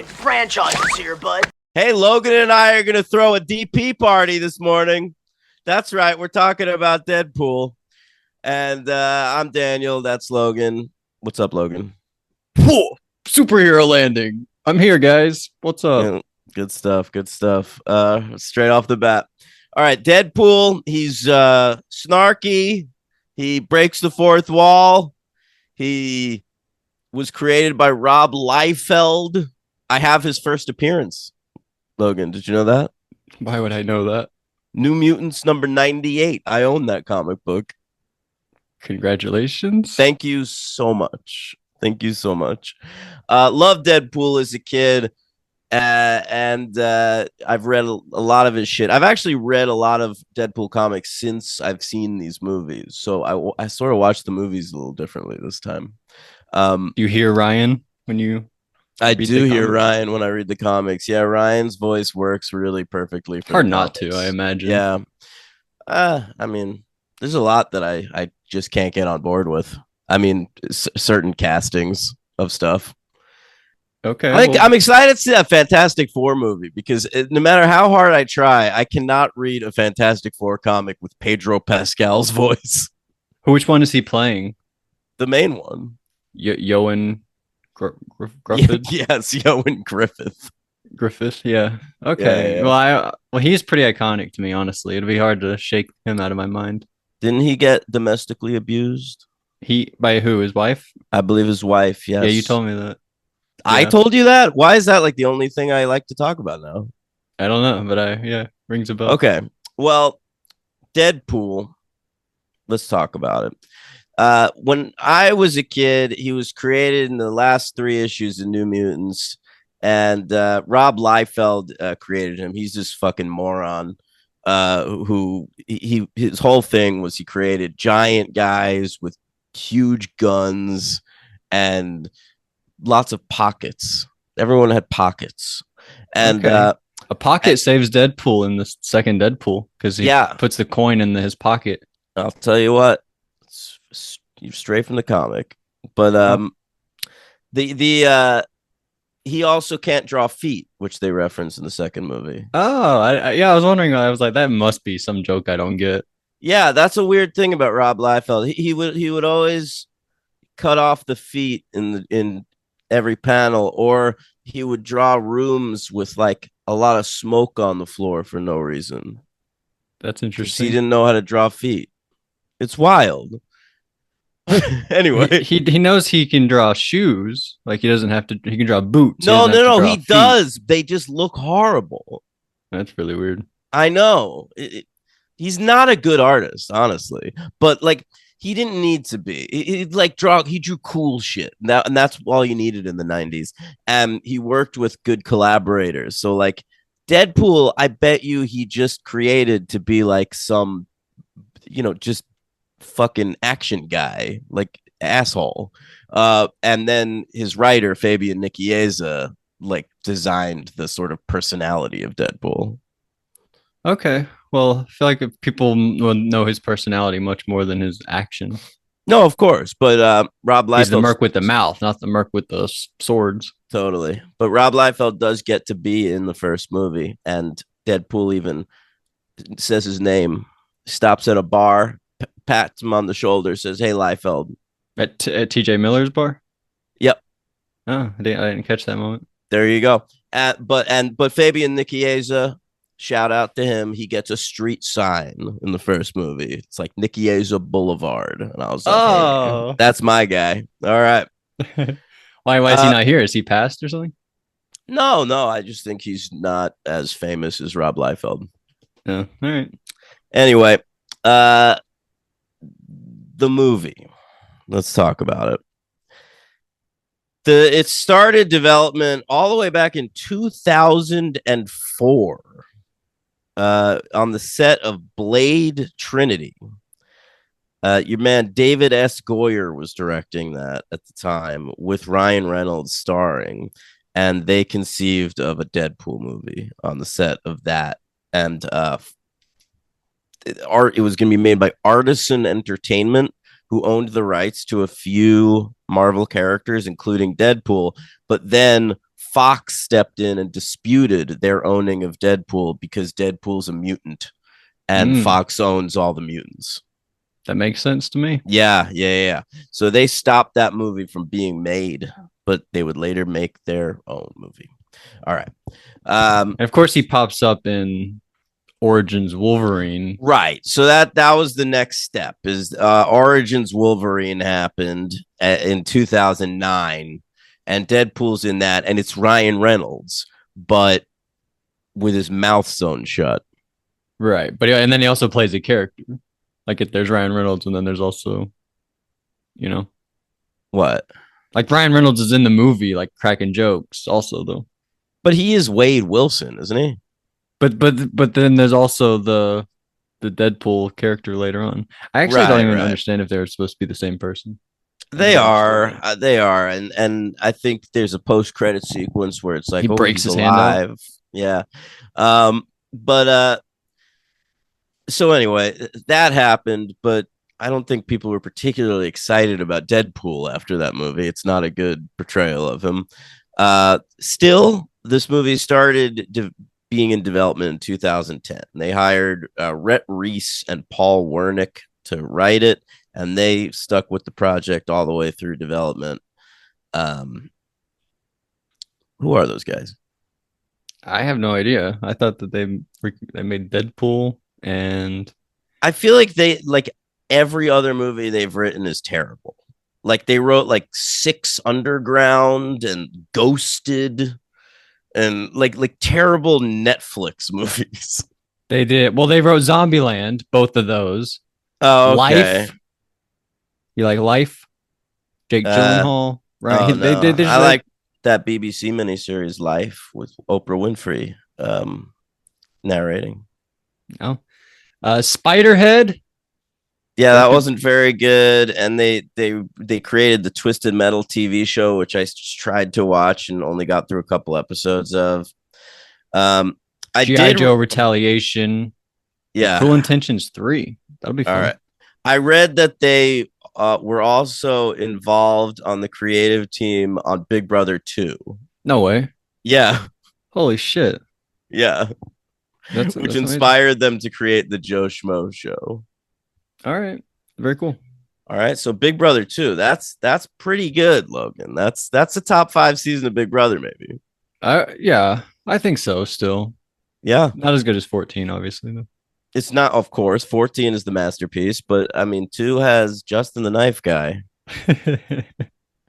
franchises here, bud. Hey, Logan and I are going to throw a DP party this morning. That's right. We're talking about Deadpool. And I'm Daniel. That's Logan. What's up, Logan? Whoa, superhero landing. I'm here, guys. What's up? Yeah, good stuff. Good stuff. Straight off the bat. All right. Deadpool. He's snarky. He breaks the fourth wall. He was created by Rob Liefeld. I have his first appearance. Logan, did you know that? Why would I know that? New Mutants number 98. I own that comic book. Congratulations. Thank you so much. Thank you so much. Loved Deadpool as a kid. And I've read a lot of his shit. I've actually read a lot of Deadpool comics since I've seen these movies. So I sort of watched the movies a little differently this time. You hear Ryan when you... I do hear Ryan when I read the comics. Yeah, Ryan's voice works really perfectly. For hard not to, I imagine. Yeah. I mean, there's a lot that I just can't get on board with. I mean, certain castings of stuff. Okay. I'm excited to see that Fantastic Four movie because no matter how hard I try, I cannot read a Fantastic Four comic with Pedro Pascal's voice. Which one is he playing? The main one. Yoan Griffith? Yes, Yoan Griffith. Griffith, yeah. Okay. Yeah. Well, he's pretty iconic to me, honestly. It'd be hard to shake him out of my mind. Didn't he get domestically abused? By who? His wife? I believe his wife, yes. Yeah, you told me that. I told you that? Why is that like the only thing I like to talk about now? I don't know, but rings a bell. Okay. Well, Deadpool. Let's talk about it. When I was a kid, he was created in the last 3 issues of New Mutants, and Rob Liefeld created him. He's this fucking moron. Who his whole thing was he created giant guys with huge guns and lots of pockets. Everyone had pockets, and a pocket saves Deadpool in the second Deadpool because he puts the coin in his pocket. I'll tell you what. Straight from the comic, but he also can't draw feet, which they reference in the second movie. Oh, I was wondering. I was like, that must be some joke I don't get. Yeah, that's a weird thing about Rob Liefeld. He would always cut off the feet in every panel, or he would draw rooms with like a lot of smoke on the floor for no reason. That's interesting. He didn't know how to draw feet. It's wild. Anyway, he knows he can draw shoes. Like he doesn't have to. He can draw boots. No. He does. They just look horrible. That's really weird. I know. He's not a good artist, honestly. But like, he didn't need to be. He drew cool shit. And that's all you needed in the 90s. And he worked with good collaborators. So like, Deadpool, I bet you he just created to be like some, just fucking action guy, like asshole. And then his writer Fabian Nicieza like designed the sort of personality of Deadpool. Okay, well, I feel like people will know his personality much more than his action. No, of course, but Rob Liefeld, he's the merc with the mouth, not the merc with the swords. Totally, but Rob Liefeld does get to be in the first movie, and Deadpool even says his name, stops at a bar, pats him on the shoulder, says, "Hey, Liefeld." At TJ Miller's bar? Yep. Oh, I didn't catch that moment. There you go. But Fabian Nicieza, shout out to him. He gets a street sign in the first movie. It's like Nicieza Boulevard. And I was like, hey, that's my guy. All right. Why is he not here? Is he passed or something? No. I just think he's not as famous as Rob Liefeld. Yeah. All right. Anyway, the movie. Let's talk about it. It started development all the way back in 2004 on the set of Blade Trinity. Your man David S. Goyer was directing that at the time with Ryan Reynolds starring, and they conceived of a Deadpool movie on the set of that. And it was going to be made by Artisan Entertainment, who owned the rights to a few Marvel characters, including Deadpool. But then Fox stepped in and disputed their owning of Deadpool because Deadpool's a mutant and Fox owns all the mutants. That makes sense to me. Yeah. So they stopped that movie from being made, but they would later make their own movie. All right. And of course, he pops up in Origins Wolverine. Right. So that was the next step. Is Origins Wolverine happened in 2009, and Deadpool's in that, and it's Ryan Reynolds, but with his mouth sewn shut. Right. But and then he also plays a character. Like there's Ryan Reynolds, and then there's also, What? like Ryan Reynolds is in the movie, like cracking jokes, also though. But he is Wade Wilson, isn't he? But then there's also the Deadpool character later on. I actually don't even understand if they're supposed to be the same person. They are, and I think there's a post-credit sequence where it's like he breaks his alive. hand out. Yeah, but so anyway, that happened, but I don't think people were particularly excited about Deadpool after that movie. It's not a good portrayal of him. Still, this movie started being in development in 2010. They hired Rhett Reese and Paul Wernick to write it, and they stuck with the project all the way through development. Who are those guys? I have no idea. I thought that they made Deadpool, and I feel like every other movie they've written is terrible. Like they wrote like Six Underground and Ghosted and like terrible Netflix movies. They did. Well, they wrote Zombieland, both of those. Oh, okay. Life. You like Life? Jake Gyllenhaal, right? Oh, no. I like that BBC miniseries Life with Oprah Winfrey narrating. No. Spiderhead. Yeah, that wasn't very good, and they created the Twisted Metal TV show, which I tried to watch and only got through a couple episodes of. G.I. Joe Retaliation. Yeah, Cruel Intentions 3. That'll be fun. All right. I read that they were also involved on the creative team on Big Brother 2. No way. Yeah. Holy shit. Yeah. Which inspired them to create the Joe Schmo show. All right. Very cool. All right. So Big Brother 2, that's pretty good, Logan. That's a top 5 season of Big Brother, maybe. Yeah, I think so still. Yeah. Not as good as 14, obviously, though. It's not, of course. 14 is the masterpiece, but I mean, 2 has Justin the Knife Guy.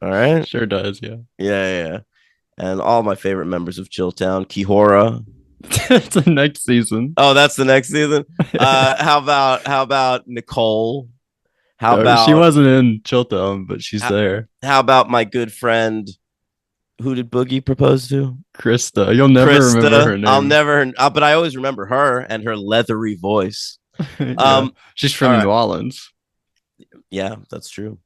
All right. Sure does, yeah. Yeah. And all my favorite members of Chilltown, Kihora. That's the next season. Oh, that's the next season. How about Nicole? How about she wasn't in Chilltown, but she's there. How about my good friend? Who did Boogie propose to? Krista. You'll never remember her name. I'll never, but I always remember her and her leathery voice. Yeah. She's from New Orleans. Yeah, that's true.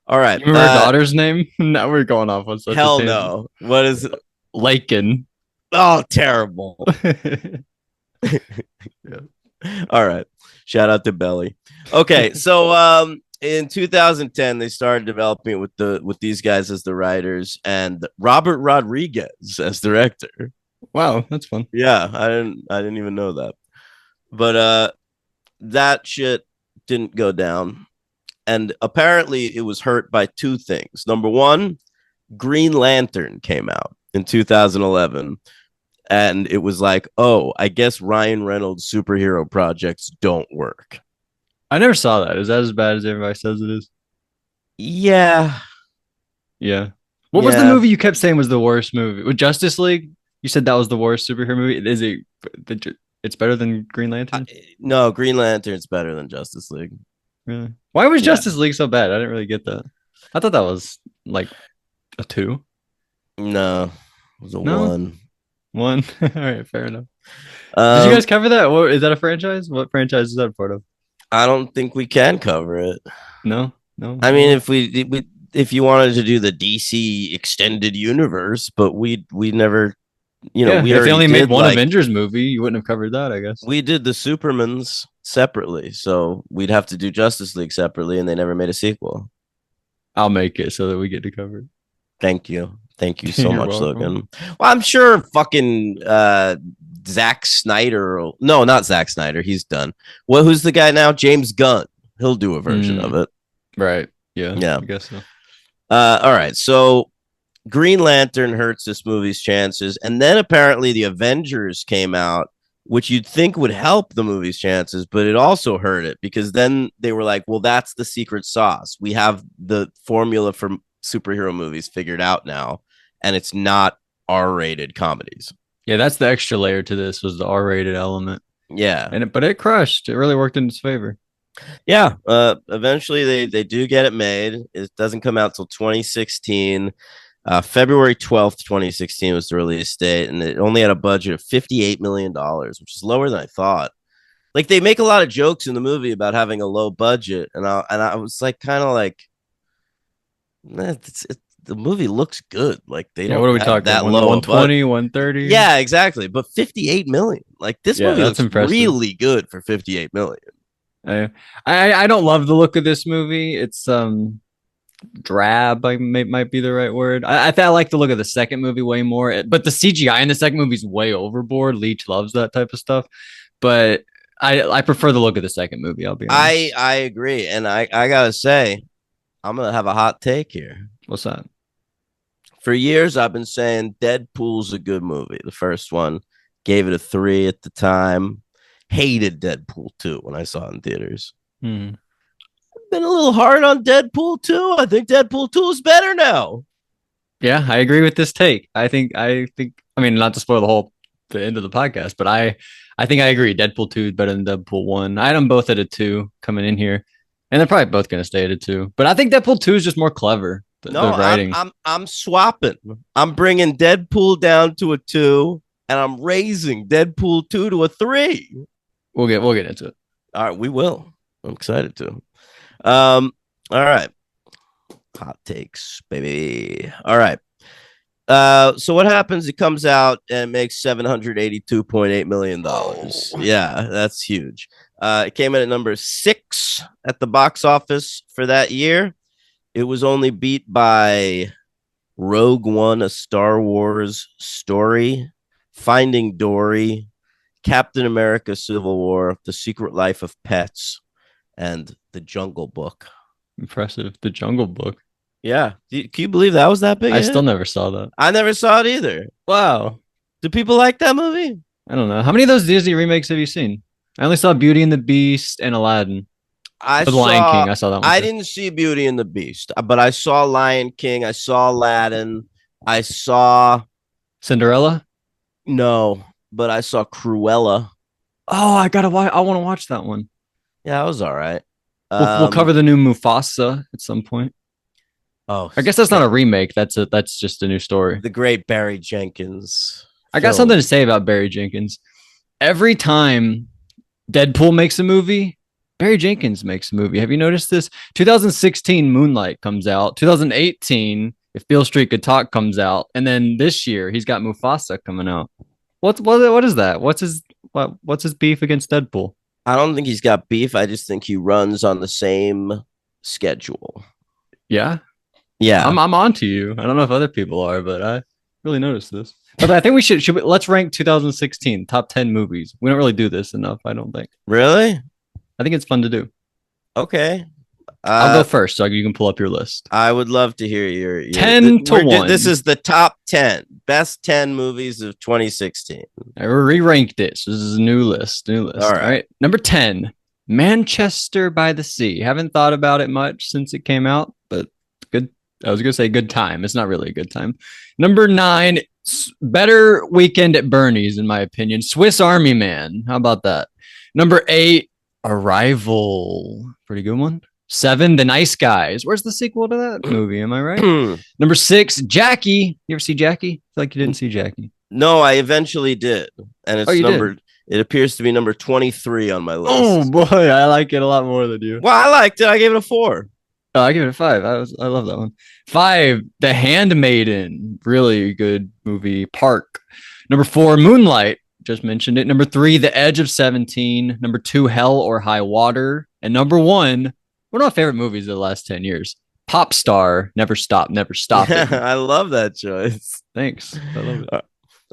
All right. You remember her daughter's name? Now we're going off on such hell no. What is it? Lakin. Oh, terrible. Yeah. All right. Shout out to Belly. Okay, so in 2010 they started developing it with these guys as the writers and Robert Rodriguez as director. Wow, that's fun. Yeah, I didn't even know that. But that shit didn't go down. And apparently it was hurt by 2 things. Number 1, Green Lantern came out in 2011. And it was like, oh, I guess Ryan Reynolds' superhero projects don't work. I never saw that. Is that as bad as everybody says it is? Yeah. What was the movie you kept saying was the worst movie? With Justice League? You said that was the worst superhero movie. Is it? It's better than Green Lantern? No, Green Lantern's better than Justice League. Really? Why was Justice League so bad? I didn't really get that. I thought that was like a 2. No, it was a 1. 1. All right, fair enough. Did you guys cover that? What, is that a franchise? What franchise is that part of? I don't think we can cover it. No. I mean, if you wanted to do the DC extended universe, but we never, we if they only made one Avengers movie, you wouldn't have covered that, I guess. We did the Supermans separately, so we'd have to do Justice League separately, and they never made a sequel. I'll make it so that we get to cover it. Thank you. Thank you so You're much, welcome. Logan. Well, I'm sure fucking Zack Snyder. No, not Zack Snyder. He's done. Well, who's the guy now? James Gunn. He'll do a version of it. Right. Yeah. Yeah. I guess so. All right. So Green Lantern hurts this movie's chances, and then apparently the Avengers came out, which you'd think would help the movie's chances, but it also hurt it because then they were like, "Well, that's the secret sauce. We have the formula for superhero movies figured out now, and it's not R-rated comedies." Yeah, that's the extra layer to this was the R-rated element. Yeah, But it crushed. It really worked in its favor. yeah. Eventually, they do get it made. It doesn't come out till 2016. February 12th, 2016 was the release date, and it only had a budget of $58 million, which is lower than I thought. Like, they make a lot of jokes in the movie about having a low budget, and I was like, kind of like, the movie looks good. Like, they don't What are we have talking? that low. 120, 130? Yeah, exactly. But 58 million. Like, this movie that's looks impressive. really good for 58 million. I don't love the look of this movie. It's drab, might be the right word. I like the look of the second movie way more, but the CGI in the second movie is way overboard. Leach loves that type of stuff, but I prefer the look of the second movie. I'll be honest. I agree, and I gotta say, I'm gonna have a hot take here. What's that? For years, I've been saying Deadpool's a good movie. The first one, gave it a 3 at the time. Hated Deadpool 2 when I saw it in theaters. Hmm. Been a little hard on Deadpool 2. I think Deadpool 2 is better now. Yeah, I agree with this take. I mean, not to spoil the end of the podcast, but I think I agree. Deadpool 2 is better than Deadpool 1. I had them both at a 2 coming in here, and they're probably both going to stay at a 2. But I think Deadpool 2 is just more clever. The writing. I'm swapping. I'm bringing Deadpool down to a 2, and I'm raising Deadpool 2 to a 3. We'll get into it. All right, we will. I'm excited to. All right. Hot takes, baby. All right. So what happens? It comes out and it makes $782.8 million. Yeah, that's huge. It came in at number 6 at the box office for that year. It was only beat by Rogue One, A Star Wars Story, Finding Dory, Captain America Civil War, The Secret Life of Pets, and The Jungle Book. Impressive. The Jungle Book. Yeah. Can you believe that was that big? I still never saw that. I never saw it either. Wow. Do people like that movie? I don't know. How many of those Disney remakes have you seen? I only saw Beauty and the Beast and Aladdin. The Lion King. I saw that one. I didn't see Beauty and the Beast, but I saw Lion King. I saw Aladdin. I saw Cinderella. No, but I saw Cruella. Oh, I want to watch that one. Yeah, it was all right. We'll cover the new Mufasa at some point. Oh, I guess that's not a remake. That's just a new story. The great Barry Jenkins. I got something to say about Barry Jenkins. Every time Deadpool makes a movie, Barry Jenkins makes a movie. Have you noticed this? 2016 Moonlight comes out. 2018 If Beale Street Could Talk comes out, and then this year he's got Mufasa coming out. What is that? What's his beef against Deadpool? I don't think he's got beef. I just think he runs on the same schedule. Yeah. I'm on to you. I don't know if other people are, but I really noticed this. But I think let's rank 2016 top 10 movies. We don't really do this enough, I don't think. Really? I think it's fun to do. Okay. I'll go first so you can pull up your list. I would love to hear your 10 to 1. This is the top 10 best 10 movies of 2016. I re-ranked it. So this is a new list. All right. Number 10, Manchester by the Sea. Haven't thought about it much since it came out, but good. I was going to say good time. It's not really a good time. Number 9, better Weekend at Bernie's, in my opinion. Swiss Army Man. How about that? Number 8, Arrival. Pretty good one. 7, The Nice Guys. Where's the sequel to that movie? Am I right? Number 6, Jackie. You ever see Jackie? I feel like you didn't see Jackie. No, I eventually did. And it's numbered. It appears to be number 23 on my list. Oh, boy. I like it a lot more than you. Well, I liked it. I gave it a 4. Oh, I give it a 5. I love that one. 5, The Handmaiden. Really good movie. Park. Number 4, Moonlight. Just mentioned it. Number 3, The Edge of 17. Number 2, Hell or High Water. And number 1, one of my favorite movies of the last 10 years, Pop star, never stop, never stopping. I love that choice. Thanks. I love it.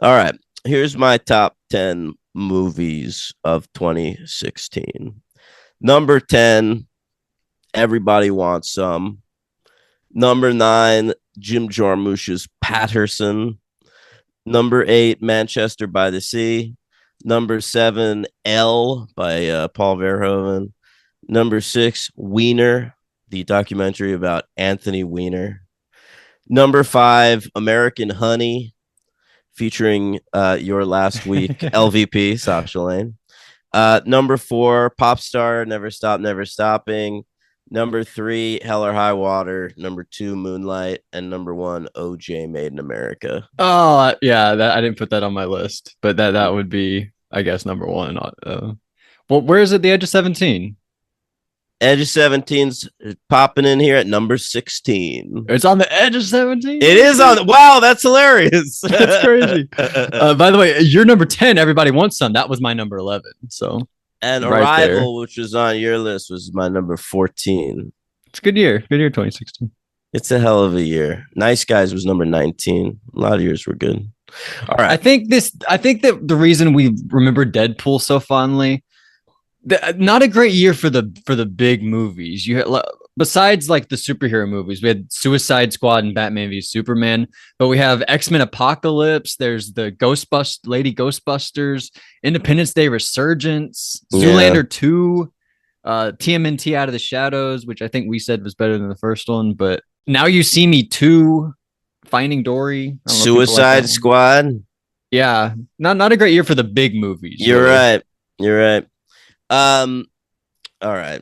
All right. Here's my top 10 movies of 2016. Number 10, Everybody Wants Some. Number 9, Jim Jarmusch's Patterson. Number 8, Manchester by the Sea. Number 7, Elle by Paul Verhoeven. Number 6, Wiener, the documentary about Anthony Weiner. Number 5, American Honey, featuring your last week LVP, Sasha Lane. Number 4, Pop Star, Never Stop, Never Stopping. Number 3, Hell or High Water. Number 2, Moonlight. And number 1, OJ Made in America. Oh, yeah, I didn't put that on my list, but that would be, I guess, number 1. Well, where is it? The Edge of 17? Edge of 17's popping in here at number 16. It's on the Edge of 17? It is on. Wow, that's hilarious. That's crazy. By the way, your number 10, Everybody Wants Some. That was my number 11. So, and right Arrival, there. which was on your list, was my number 14. It's a good year. Good year, 2016. It's a hell of a year. Nice Guys was number 19. A lot of years were good. All right. I think that the reason we remember Deadpool so fondly, not a great year for the big movies. You had, besides like the superhero movies, we had Suicide Squad and Batman v Superman, but we have X-Men Apocalypse. There's the Lady Ghostbusters, Independence Day Resurgence, Zoolander 2, TMNT Out of the Shadows, which I think we said was better than the first one, but Now You See Me 2, Finding Dory, Suicide Squad. Yeah, not a great year for the big movies. You're right. You're right. All right.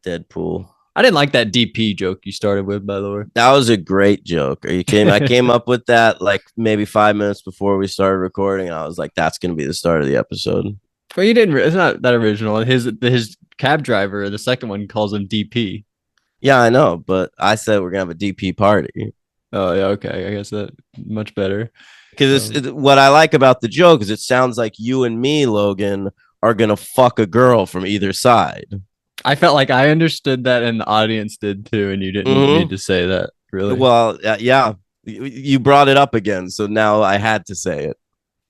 Deadpool. I didn't like that DP joke you started with, by the way. That was a great joke. Are you kidding? I came up with that like maybe 5 minutes before we started recording. I was like, that's going to be the start of the episode. Well, you didn't. It's not that original. His cab driver, the second one, calls him DP. Yeah, I know, but I said we're gonna have a DP party. Oh yeah, okay. I guess that much better. Because what I like about the joke is it sounds like you and me, Logan, are gonna fuck a girl from either side. I felt like I understood that, and the audience did too, and you didn't need to say that. Really? Well, yeah, you brought it up again, so now I had to say it.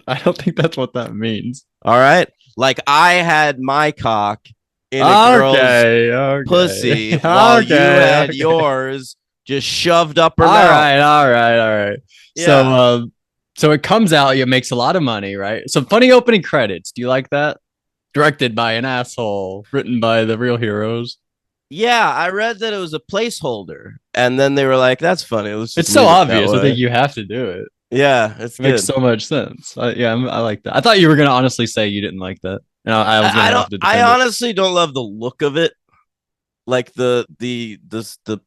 I don't think that's what that means. All right, like I had my cock in a girl's pussy while you had yours just shoved up her mouth. All right. Yeah. So it comes out, it makes a lot of money, right? Some funny opening credits. Do you like that? Directed by an asshole, written by the real heroes. Yeah, I read that it was a placeholder, and then they were like, "That's funny." It's so obvious. I think you have to do it. Yeah, it makes so much sense. I like that. I thought you were gonna honestly say you didn't like that. No, I honestly don't love the look of it, like the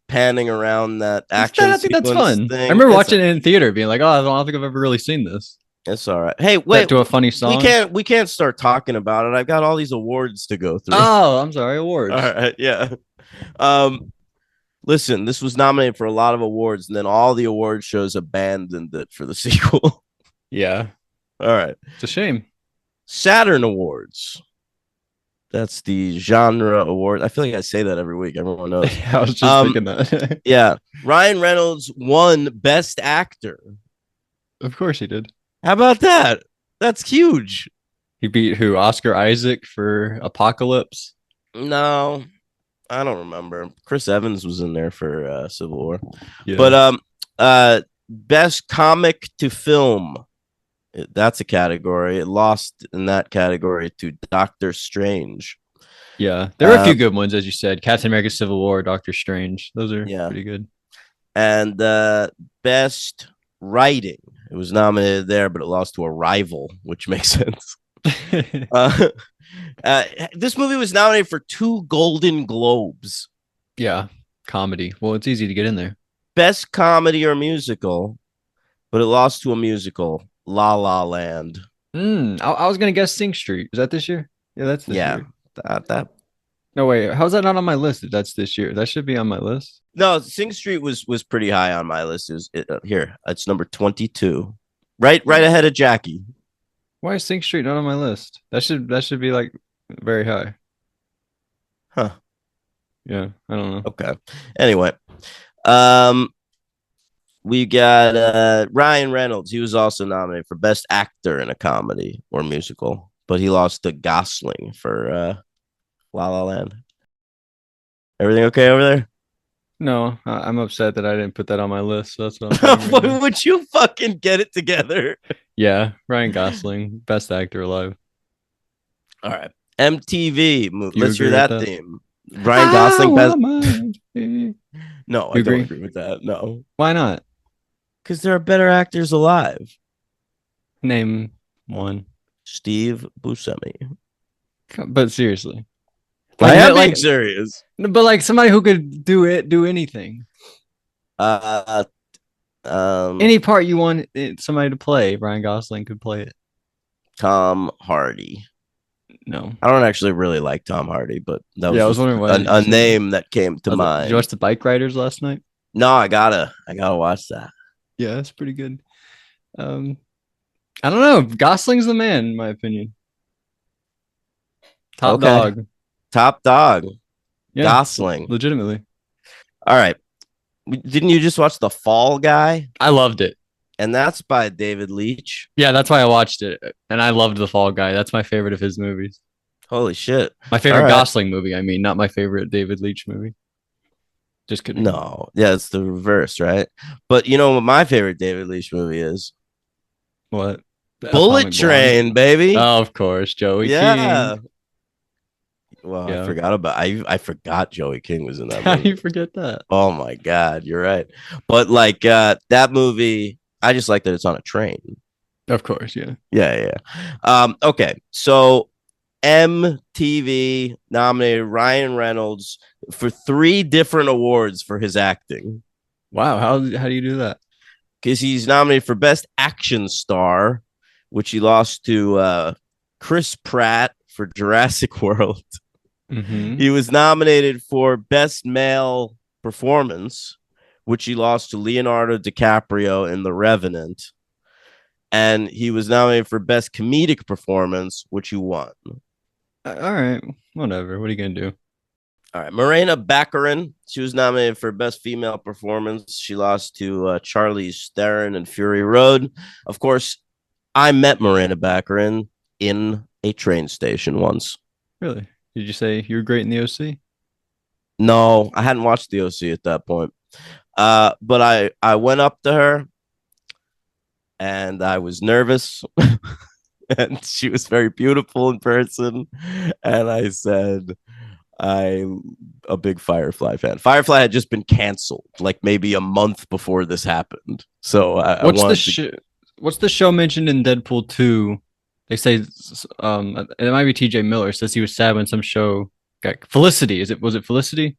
panning around that action. I think that's fun. I remember watching it in theater, being like, "Oh, I don't think I've ever really seen this." It's all right. Hey, wait, to a funny song. We can't start talking about it. I've got all these awards to go through. Oh, I'm sorry, awards. All right, yeah. Listen, this was nominated for a lot of awards, and then all the award shows abandoned it for the sequel. Yeah. All right. It's a shame. Saturn Awards. That's the genre award. I feel like I say that every week. Everyone knows. I was just thinking that. Yeah. Ryan Reynolds won Best Actor. Of course he did. How about that? That's huge. He beat who? Oscar Isaac for Apocalypse? No, I don't remember. Chris Evans was in there for Civil War. Yeah. But Best Comic to Film. That's a category. It lost in that category to Doctor Strange. Yeah, there were a few good ones, as you said. Captain America: Civil War, Doctor Strange. Those are pretty good. And Best Writing. It was nominated there, but it lost to Arrival, which makes sense. This movie was nominated for 2 Golden Globes. Yeah, comedy. Well, it's easy to get in there. Best Comedy or Musical, but it lost to a musical. La La Land. I was gonna guess Sing Street. Is that this year? Yeah, that's this year. That. No, wait. How's that not on my list? If that's this year, that should be on my list. No, Sing Street was pretty high on my list. Here, it's number 22, right ahead of Jackie. Why is Sing Street not on my list? That should be like very high. Huh? Yeah, I don't know. Okay. Anyway, Um, we got Ryan Reynolds. He was also nominated for Best Actor in a Comedy or Musical, but he lost to Gosling for La La Land. Everything okay over there? No, I'm upset that I didn't put that on my list. So that's what I'm doing right now. Would you fucking get it together? Yeah, Ryan Gosling, best actor alive. All right. MTV. You Let's hear agree with that that? theme. Ryan Gosling best. You No, I don't agree? agree with that. No, Why not? because there are better actors alive. Name one. Steve Buscemi. But seriously, I am being like, serious. but like somebody who could do anything, Uh, any part you want somebody to play, Ryan Gosling could play it. Tom Hardy. No. I don't actually really like Tom Hardy, but that was Yeah, I was just wondering why a name that came to did you mind. watch the Bike Riders last night? No, I gotta watch that. Yeah, that's pretty good. Um, I don't know. Gosling's the man, in my opinion. Top Okay, dog. top dog, Yeah, Gosling. legitimately. All right, didn't you just watch The Fall Guy? I loved it. And that's by David Leitch. Yeah, that's why I watched it. And I loved The Fall Guy. That's my favorite of his movies. Holy shit! My favorite All right. Gosling movie, I mean, not my favorite David Leitch movie. Just kidding. No, yeah, it's the reverse, right? But you know what my favorite David Leitch movie is? What? Bullet Atomic Train, Blonde? baby. Oh, of course, Joey Yeah. King. Well, Yeah. I forgot about I forgot Joey King was in that How do movie. you forget that? Oh my god, you're right. But like that movie, I just like that it's on a train. Of course, yeah. Yeah. Okay. So MTV nominated Ryan Reynolds for 3 different awards for his acting. Wow, how do you do that? Because he's nominated for Best Action Star, which he lost to Chris Pratt for Jurassic World. Mm-hmm. He was nominated for Best Male Performance, which he lost to Leonardo DiCaprio in The Revenant. And he was nominated for Best Comedic Performance, which he won. All right, whatever. What are you gonna do? All right, Morena Baccarin. She was nominated for Best Female Performance. She lost to Charlize Theron in Fury Road. Of course, I met Morena Baccarin in a train station once. Really? Did you say you were great in the OC? No, I hadn't watched the OC at that point. But I went up to her and I was nervous. And she was very beautiful in person. And I said, I'm a big Firefly fan. Firefly had just been canceled like maybe a month before this happened. So what's the show mentioned in Deadpool 2? They say it might be TJ Miller says he was sad when some show got Felicity. Was it Felicity?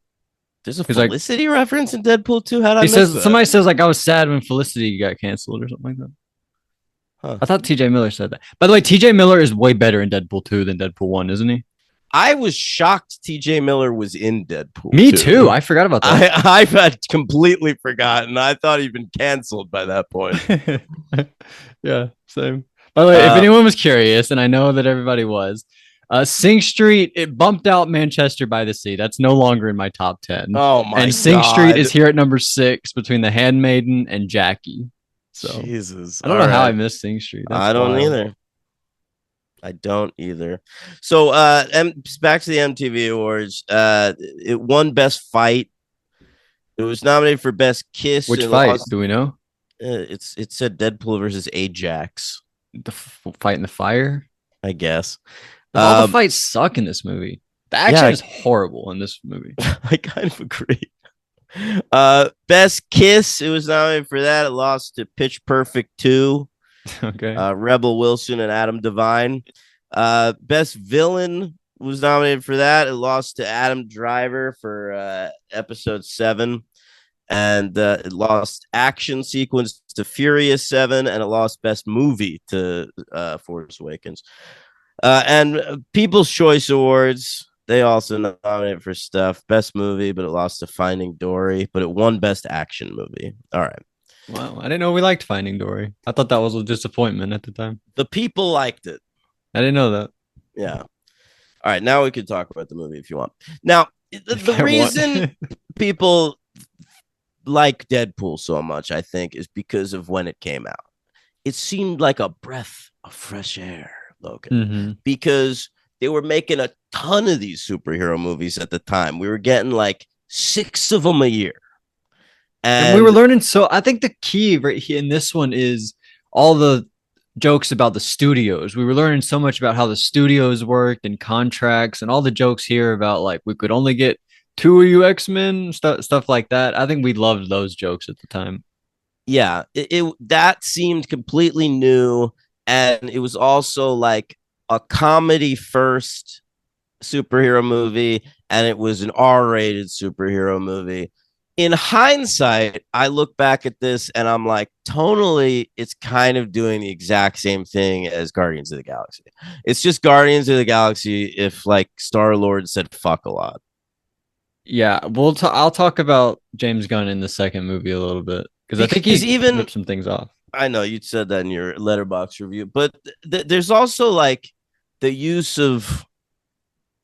There's a Felicity reference in Deadpool 2. How did I He miss says that? somebody says like I was sad when Felicity got canceled or something like that. Huh. I thought TJ Miller said that. By the way, TJ Miller is way better in Deadpool 2 than Deadpool 1, isn't he? I was shocked TJ Miller was in Deadpool. Me too. I forgot about that. I had completely forgotten. I thought he'd been canceled by that point. Yeah, same. By the way, if anyone was curious, and I know that everybody was, Sing Street, it bumped out Manchester by the Sea. That's no longer in my top 10. Oh my And Sing God. Street is here at number 6 between The Handmaiden and Jackie. So Jesus. I don't know how I missed Sing Street. I don't either. I don't either. So back to the MTV Awards. It won Best Fight. It was nominated for Best Kiss. Which fight? Do we know? It said Deadpool versus Ajax. The fight in the fire? I guess. All the fights suck in this movie. The action is horrible in this movie. I kind of agree. Best Kiss. It was nominated for that. It lost to Pitch Perfect 2. Okay. Rebel Wilson and Adam Devine. Best Villain was nominated for that. It lost to Adam Driver for episode 7. And it lost Action Sequence to Furious 7. And it lost Best Movie to Force Awakens. And People's Choice Awards. They also nominated for stuff. Best Movie, but it lost to Finding Dory. But it won Best Action Movie. All right. Wow, I didn't know we liked Finding Dory. I thought that was a disappointment at the time. The people liked it. I didn't know that. Yeah. All right, now we can talk about the movie if you want. Now, the reason people like Deadpool so much, I think, is because of when it came out. It seemed like a breath of fresh air, Logan, Mm-hmm. because they were making a ton of these superhero movies at the time. We were getting like 6 of them a year. And we were And learning. So I think the key right here in this one is all the jokes about the studios. We were learning so much about how the studios worked and contracts and all the jokes here about like we could only get two of you X-Men, stuff like that. I think we loved those jokes at the time. yeah, that seemed completely new. And it was also like a comedy first superhero movie, and it was an R-rated superhero movie. In hindsight, I look back at this and I'm like, tonally, it's kind of doing the exact same thing as Guardians of the Galaxy. It's just Guardians of the Galaxy if like Star Lord said fuck a lot. Yeah, I'll talk about James Gunn in the second movie a little bit because I think Because he even ripped some things off. I know you said that in your letterbox review, but there's also like the use of,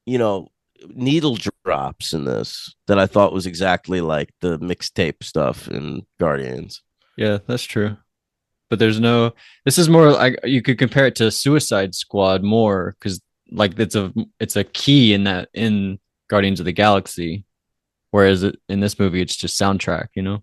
you know, needle drops in this that I thought was exactly like the mixtape stuff in Guardians. Yeah, that's true. But there's no. This is more like you could compare it to Suicide Squad more because like it's a key in that in Guardians of the Galaxy, whereas in this movie it's just soundtrack. You know,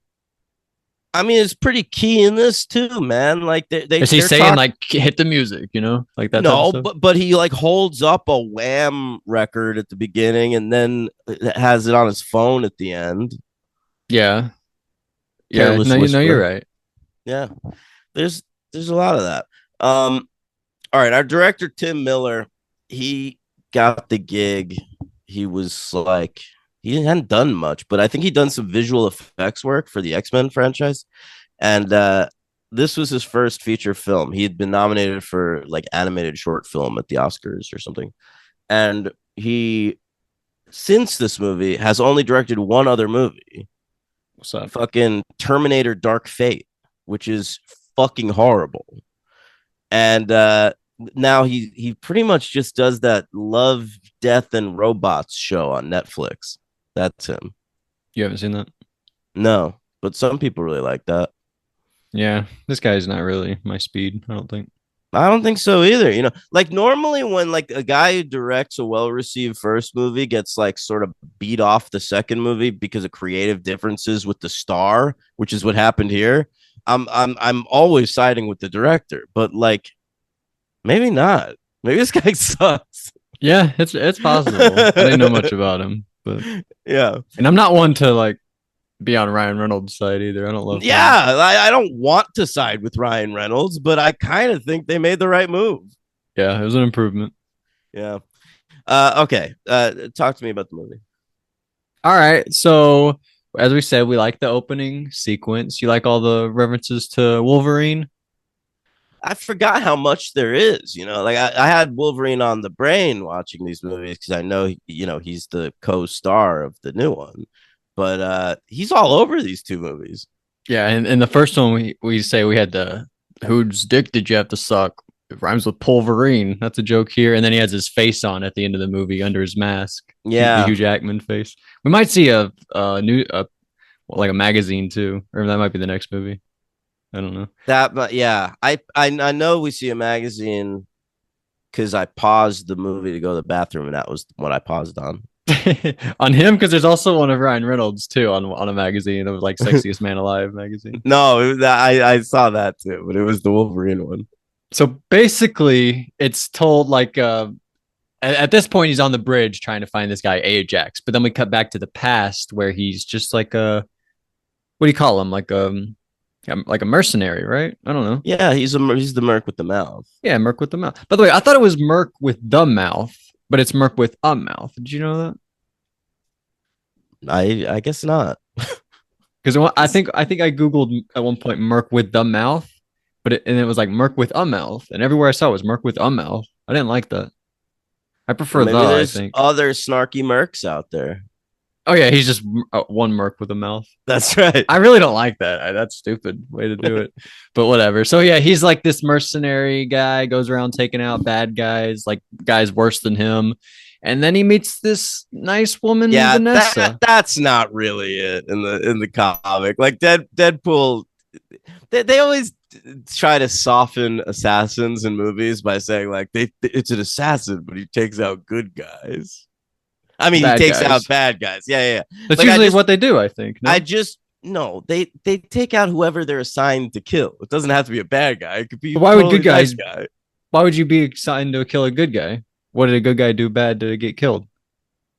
I mean, it's pretty key in this too, man. Like is he they're saying talking. like hit the music? You know, like that type of No, stuff. but he like holds up a Wham record at the beginning and then has it on his phone at the end. Yeah, yeah. Careless No, you know you're whisper. right. Yeah, there's there's a lot of that. Um, all right, our director Tim Miller, he got the gig. He was like he hadn't done much, but I think he'd done some visual effects work for the X-Men franchise. And this was his first feature film. He had been nominated for like animated short film at the Oscars or something. And he since this movie has only directed one other movie, What's up? fucking Terminator Dark Fate, which is fucking horrible. And now he pretty much just does that Love, Death, and Robots show on Netflix. That's him. You haven't seen that? No, but some people really like that. Yeah, this guy's not really my speed. I don't think. I don't think so either. You know, like normally when like a guy who directs a well-received first movie gets like sort of beat off the second movie because of creative differences with the star, which is what happened here. I'm always siding with the director, but like maybe not. Maybe this guy sucks. Yeah, it's possible. I didn't know much about him, but Yeah. and I'm not one to like be on Ryan Reynolds' side either. I don't love him. Yeah, I don't want to side with Ryan Reynolds, but I kind of think they made the right move. Yeah, it was an improvement. Yeah. Okay. Talk to me about the movie. All right. So as we said, we like the opening sequence. You like all the references to Wolverine? I forgot how much there is, you know, like I had Wolverine on the brain watching these movies because I know, you know, he's the co-star of the new one, but he's all over these two movies. Yeah, and in the first one we say we had the whose dick did you have to suck? It rhymes with Pulverine. That's a joke here. And then he has his face on at the end of the movie under his mask. Yeah. The Hugh Jackman face. We might see a new like a magazine too, or that might be the next movie. I don't know. That, but yeah, I know we see a magazine because I paused the movie to go to the bathroom, and that was what I paused on. On him, because there's also one of Ryan Reynolds too on a magazine of like Sexiest Man Alive magazine. No, I saw that too, but it was the Wolverine one. So basically, it's told like at this point he's on the bridge trying to find this guy Ajax, but then we cut back to the past where he's just like a what do you call him like a mercenary, right? I don't know. Yeah, he's the merc with the mouth. Yeah, Merc with the mouth. By the way, I thought it was Merc with the mouth, but it's Merc with a mouth. Did you know that? I guess not. Because I think I googled at one point Merc with the mouth, but it was like Merc with a mouth, and everywhere I saw it was Merc with a mouth. I didn't like that. I prefer Maybe the. I there's think. other snarky mercs out there. Oh yeah, he's just one Merc with a mouth. That's right. I really don't like that. That's stupid way to do it. But whatever. So yeah, he's like this mercenary guy, goes around taking out bad guys, like guys worse than him. and then he meets this nice woman, Yeah, Vanessa. that's not really it in the comic. Like Deadpool, they always try to soften assassins in movies by saying like it's an assassin, but he takes out good guys. I mean, he Bad takes out guys. bad guys. Yeah. That's Like usually what they do, I think. No? I just no, they take out whoever they're assigned to kill. It doesn't have to be a bad guy. It could be Why would totally good guys? nice guy. Why would you be assigned to kill a good guy? What did a good guy do bad to get killed?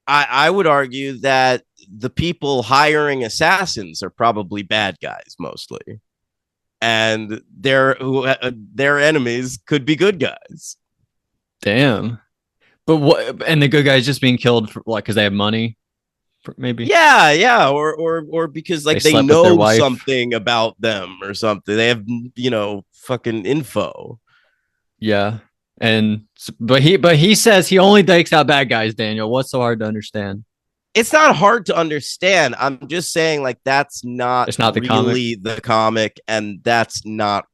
I would argue that the people hiring assassins are probably bad guys mostly, and their enemies could be good guys. Damn. But what? And the good guys just being killed for like because they have money, maybe. Yeah, or because like They they slept with their know wife. something about them or something. They have fucking info. Yeah. And but he says he only takes out bad guys. Daniel, what's so hard to understand? It's not hard to understand. I'm just saying like that's not It's not the really the comic, and that's not.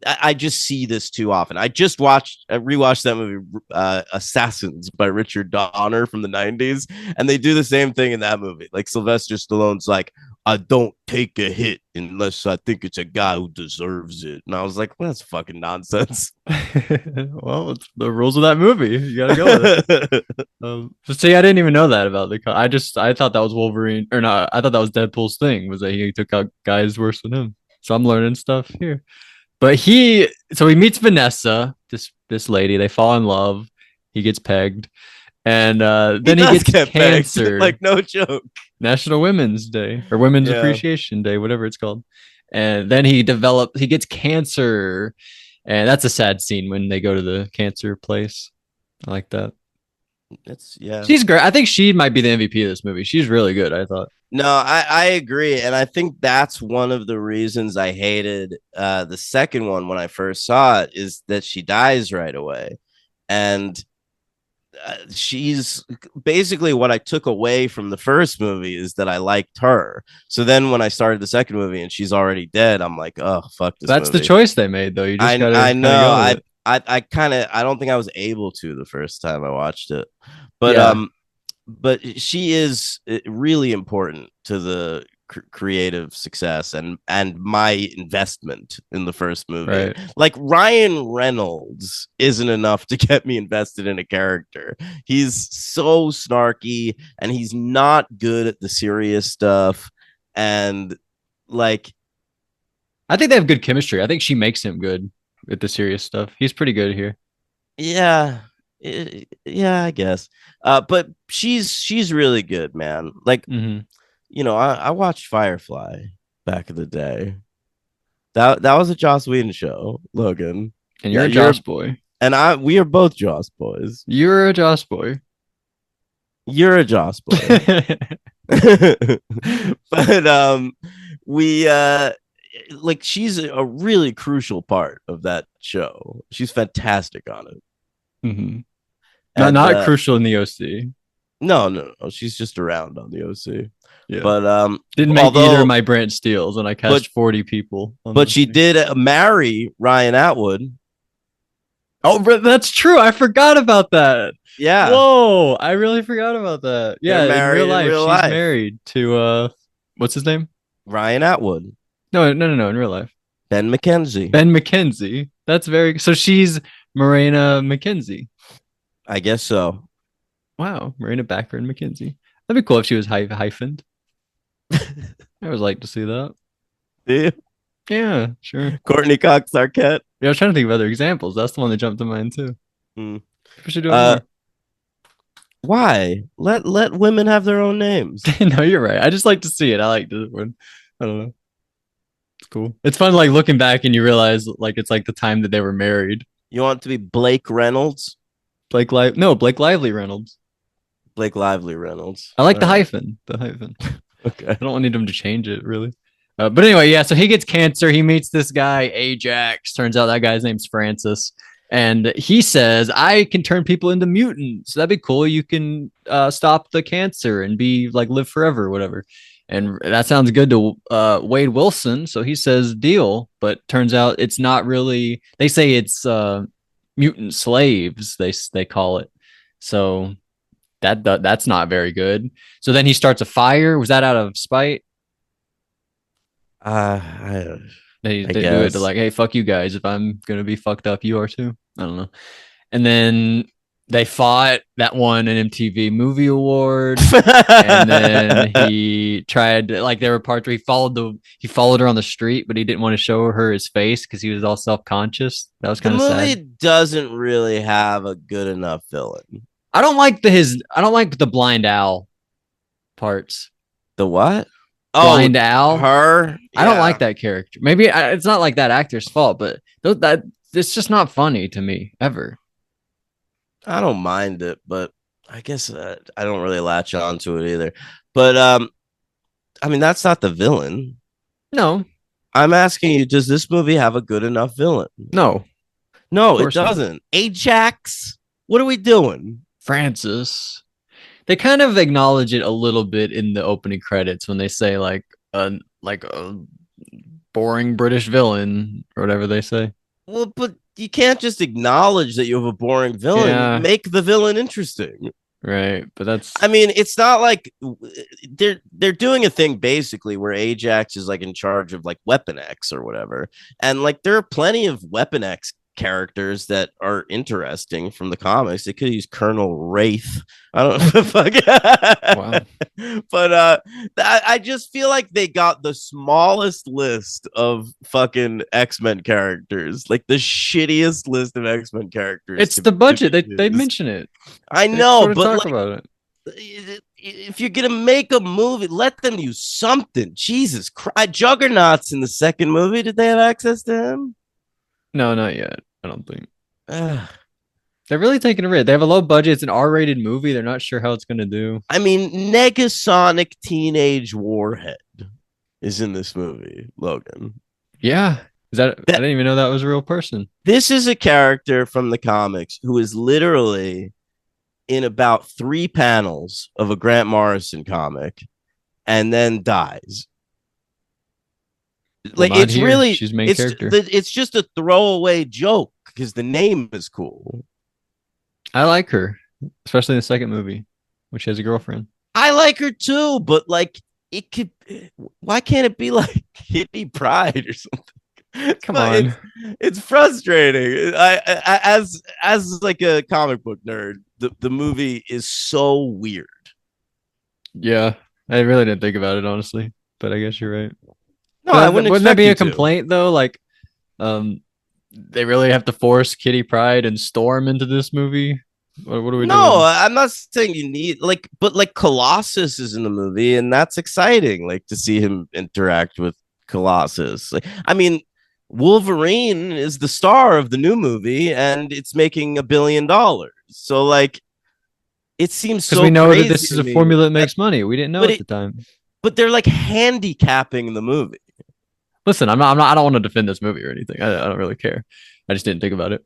I just see this too often. I rewatched that movie, Assassins by Richard Donner from the 90s, and they do the same thing in that movie. Like Sylvester Stallone's like, I don't take a hit unless I think it's a guy who deserves it. And I was like, well, that's fucking nonsense. Well, it's the rules of that movie. You gotta go with it. See, I didn't even know that about I thought that was Wolverine or not. I thought that was Deadpool's thing was that he took out guys worse than him. So I'm learning stuff here. But he meets Vanessa, this lady. They fall in love. He gets pegged, and then he gets cancer. Like no joke. National Women's Day or Women's Appreciation Day, whatever it's called. And then he gets cancer, and that's a sad scene when they go to the cancer place. I like that. She's great. I think she might be the MVP of this movie. She's really good, I thought. No, I agree. And I think that's one of the reasons I hated the second one when I first saw it is that she dies right away. And she's basically what I took away from the first movie is that I liked her. So then when I started the second movie and she's already dead, I'm like, oh, fuck this That's movie. the choice they made, though. You just gotta I know. go I don't think I was able to the first time I watched it. But but she is really important to the creative success and my investment in the first movie. Right. Like Ryan Reynolds isn't enough to get me invested in a character. He's so snarky and he's not good at the serious stuff. And like, I think they have good chemistry. I think she makes him good with the serious stuff. He's pretty good here. Yeah, I guess. But she's really good, man. Like, I watched Firefly back in the day. That was a Joss Whedon show, Logan. And you're a Joss boy. And we are both Joss boys. You're a Joss boy. You're a Joss boy. But we like she's a really crucial part of that show. She's fantastic on it. Mm-hmm. Not crucial in the OC. No. She's just around on the OC. Yeah. But didn't make either of my Brant Steels, and I cast 40 people. But she did marry Ryan Atwood. Oh, that's true. I forgot about that. Yeah. Whoa, I really forgot about that. Yeah, in real life, she's married to what's his name? Ryan Atwood. No, in real life. Ben McKenzie. Ben McKenzie. That's very so she's Marina McKenzie. I guess so. Wow, Marina Backburn McKenzie. That'd be cool if she was hyphened. I would like to see that. Yeah. Yeah, sure. Courtney Cox Arquette. Yeah, I was trying to think of other examples. That's the one that jumped to mind too. We should do it more. Why? Let women have their own names. No, you're right. I just like to see it. I like this one. I don't know. It's cool. It's fun like looking back and you realize like it's like the time that they were married. You want it to be Blake Reynolds? Blake Lively Reynolds. Blake Lively Reynolds. I like the hyphen. The hyphen. Okay. I don't need him to change it really. But anyway, yeah. So he gets cancer. He meets this guy Ajax. Turns out that guy's name's Francis, and he says, "I can turn people into mutants. That'd be cool. You can stop the cancer and be like live forever, whatever." And that sounds good to Wade Wilson. So he says, "Deal." But turns out it's not really. They say it's mutant slaves. They call it. So That's not very good. So then he starts a fire. Was that out of spite? I, I They do it to guess. like, hey, fuck you guys. If I'm gonna be fucked up, you are too. I don't know. And then they fought, that won an MTV Movie Award. And then he tried, like, there were parts where he followed her on the street, but he didn't want to show her his face because he was all self conscious. That was The kind of movie sad. doesn't really have a good enough villain. I don't like the blind owl parts. The what? Oh, Blind owl. her. I don't like Yeah, that character. Maybe it's not like that actor's fault, but that it's just not funny to me ever. I don't mind it, but I guess I don't really latch on to it either. But I mean, that's not the villain. No, I'm asking you, does this movie have a good enough villain? no, of No, it course not. doesn't. Ajax, what are we doing? Francis. They kind of acknowledge it a little bit in the opening credits when they say like a boring British villain or whatever they say. Well, but you can't just acknowledge that you have a boring villain. Yeah, Make the villain interesting. right. But that's I mean, it's not like they're doing a thing basically where Ajax is like in charge of like Weapon X or whatever, and like there are plenty of Weapon X characters that are interesting from the comics. They could use Colonel Wraith. I don't know the wow. fuck, but I just feel like they got the smallest list of fucking X-Men characters, like the shittiest list of X-Men characters. It's the budget. be They used. mention it. I They know, sort of but talk like about it. if you're gonna make a movie, let them use something. Jesus Christ, Juggernaut's in the second movie. Did they have access to him? No, not yet. I don't think. Ugh. They're really taking a risk. They have a low budget. It's an R-rated movie. They're not sure how it's going to do. I mean, Negasonic Teenage Warhead is in this movie, Logan. Yeah. I didn't even know that was a real person. This is a character from the comics who is literally in about 3 panels of a Grant Morrison comic and then dies. Well, Like not it's here. really She's main character. it's just a throwaway joke because the name is cool. I like her, especially in the second movie when she has a girlfriend. I like her too, but like it could. Why can't it be like Kitty Pride or something? Come on. It's frustrating. As like a comic book nerd, the movie is so weird. Yeah. I really didn't think about it, honestly. But I guess you're right. No, I wouldn't. Wouldn't that Expect be you a to. complaint, though? Like, they really have to force Kitty Pryde and Storm into this movie? What are we No, doing? I'm not saying you need like, but like Colossus is in the movie, and that's exciting. Like to see him interact with Colossus. Like, I mean, Wolverine is the star of the new movie, and it's making $1 billion. So like, it seems Because so we know that crazy this is to a me formula that makes money. We didn't know but at the time. but they're like handicapping the movie. Listen, I don't want to defend this movie or anything. I don't really care. I just didn't think about it.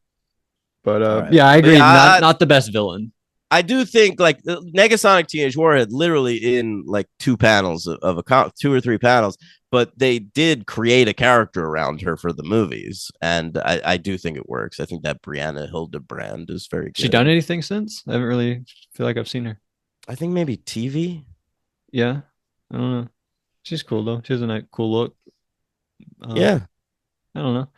But All right. yeah, I But agree. yeah, Not the best villain. I do think like Negasonic Teenage Warhead literally in like 2 panels of a 2 or 3 panels, but they did create a character around her for the movies, and I do think it works. I think that Brianna Hildebrand is very good. She done anything since? I haven't really feel like I've seen her. I think maybe TV. Yeah, I don't know. She's cool though. She has a nice, cool look. Yeah, I don't know,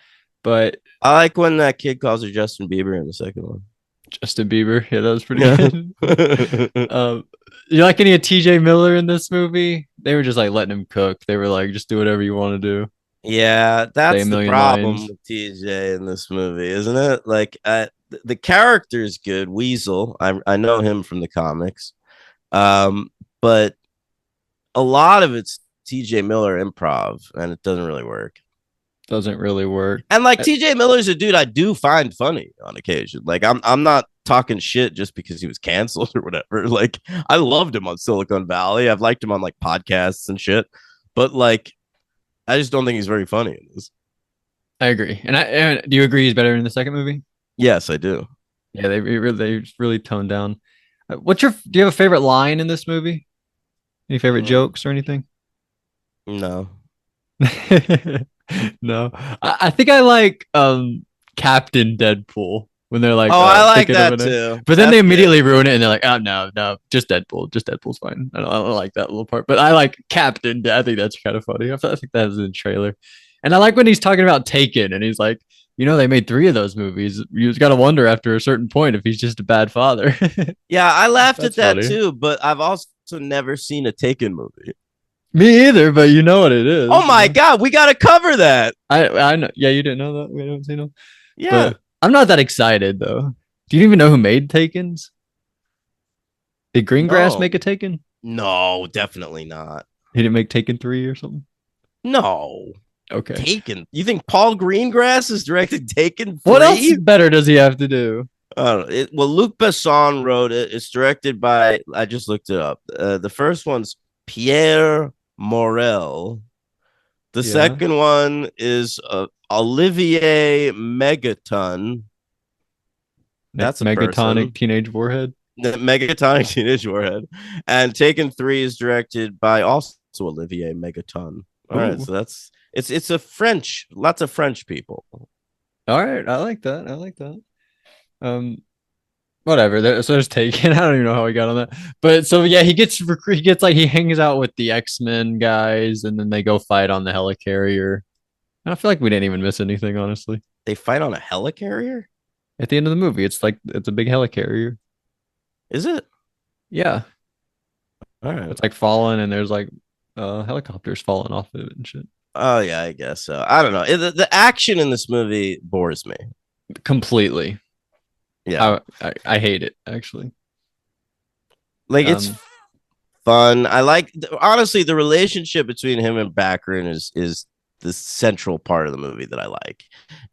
but I like when that kid calls her Justin Bieber in the second one. Justin Bieber, yeah, that was pretty good. Yeah. You like any of TJ Miller in this movie? They were just like letting him cook. They were like, just do whatever you want to do. Yeah, Say that's a the million problem lines. with TJ in this movie, isn't it? Like, the character is good. Weasel, I know him from the comics, but a lot of it's TJ Miller improv, and it doesn't really work. Doesn't really work. And like TJ Miller's a dude I do find funny on occasion. Like I'm not talking shit just because he was canceled or whatever. Like I loved him on Silicon Valley. I've liked him on like podcasts and shit, but like I just don't think he's very funny in this. I agree. And do you agree he's better in the second movie? Yes, I do. Yeah, they really toned down. Do you have a favorite line in this movie? Any favorite jokes or anything? No. No. I think I like Captain Deadpool. when they're like, Oh, I like picking that up too. but then That's they good. immediately ruin it, and they're like, oh no, just Deadpool's fine. I don't like that little part, but I like Captain. I think that's kind of funny. I think that was in the trailer, and I like when he's talking about Taken, and he's like, they made 3 of those movies. You just got to wonder after a certain point if he's just a bad father. Yeah, I laughed at That's that funny. too, but I've also never seen a Taken movie. Me either, but you know what it is. Oh my god, we gotta cover that. I know. Yeah, you didn't know that. We haven't seen them. Yeah. But I'm not that excited though. Do you even know who made Takens? Did Greengrass No. make a Taken? No, definitely not. He didn't make Taken 3 or something? No. Okay. Taken. You think Paul Greengrass is directed Taken 3? What else better does he have to do? Well, Luc Besson wrote it. It's directed by, I just looked it up. The first one's Pierre Morel. The second one is Olivier Megaton. That's a Megatonic person. Teenage Warhead. The Megatonic Teenage Warhead. And Taken 3 is directed by also Olivier Megaton. All right, so it's a French, lots of French people. All right, I like that. Whatever. So there's Taken. I don't even know how he got on that, but so yeah, he gets like he hangs out with the X-Men guys, and then they go fight on the helicarrier. And I feel like we didn't even miss anything, honestly. They fight on a helicarrier? At the end of the movie, it's a big helicarrier. Is it? Yeah. All right. It's like falling, and there's like helicopters falling off of it and shit. Oh yeah, I guess so. I don't know. The action in this movie bores me completely. Yeah, I hate it actually. Like it's fun. I like honestly the relationship between him and Baccarin is the central part of the movie that I like.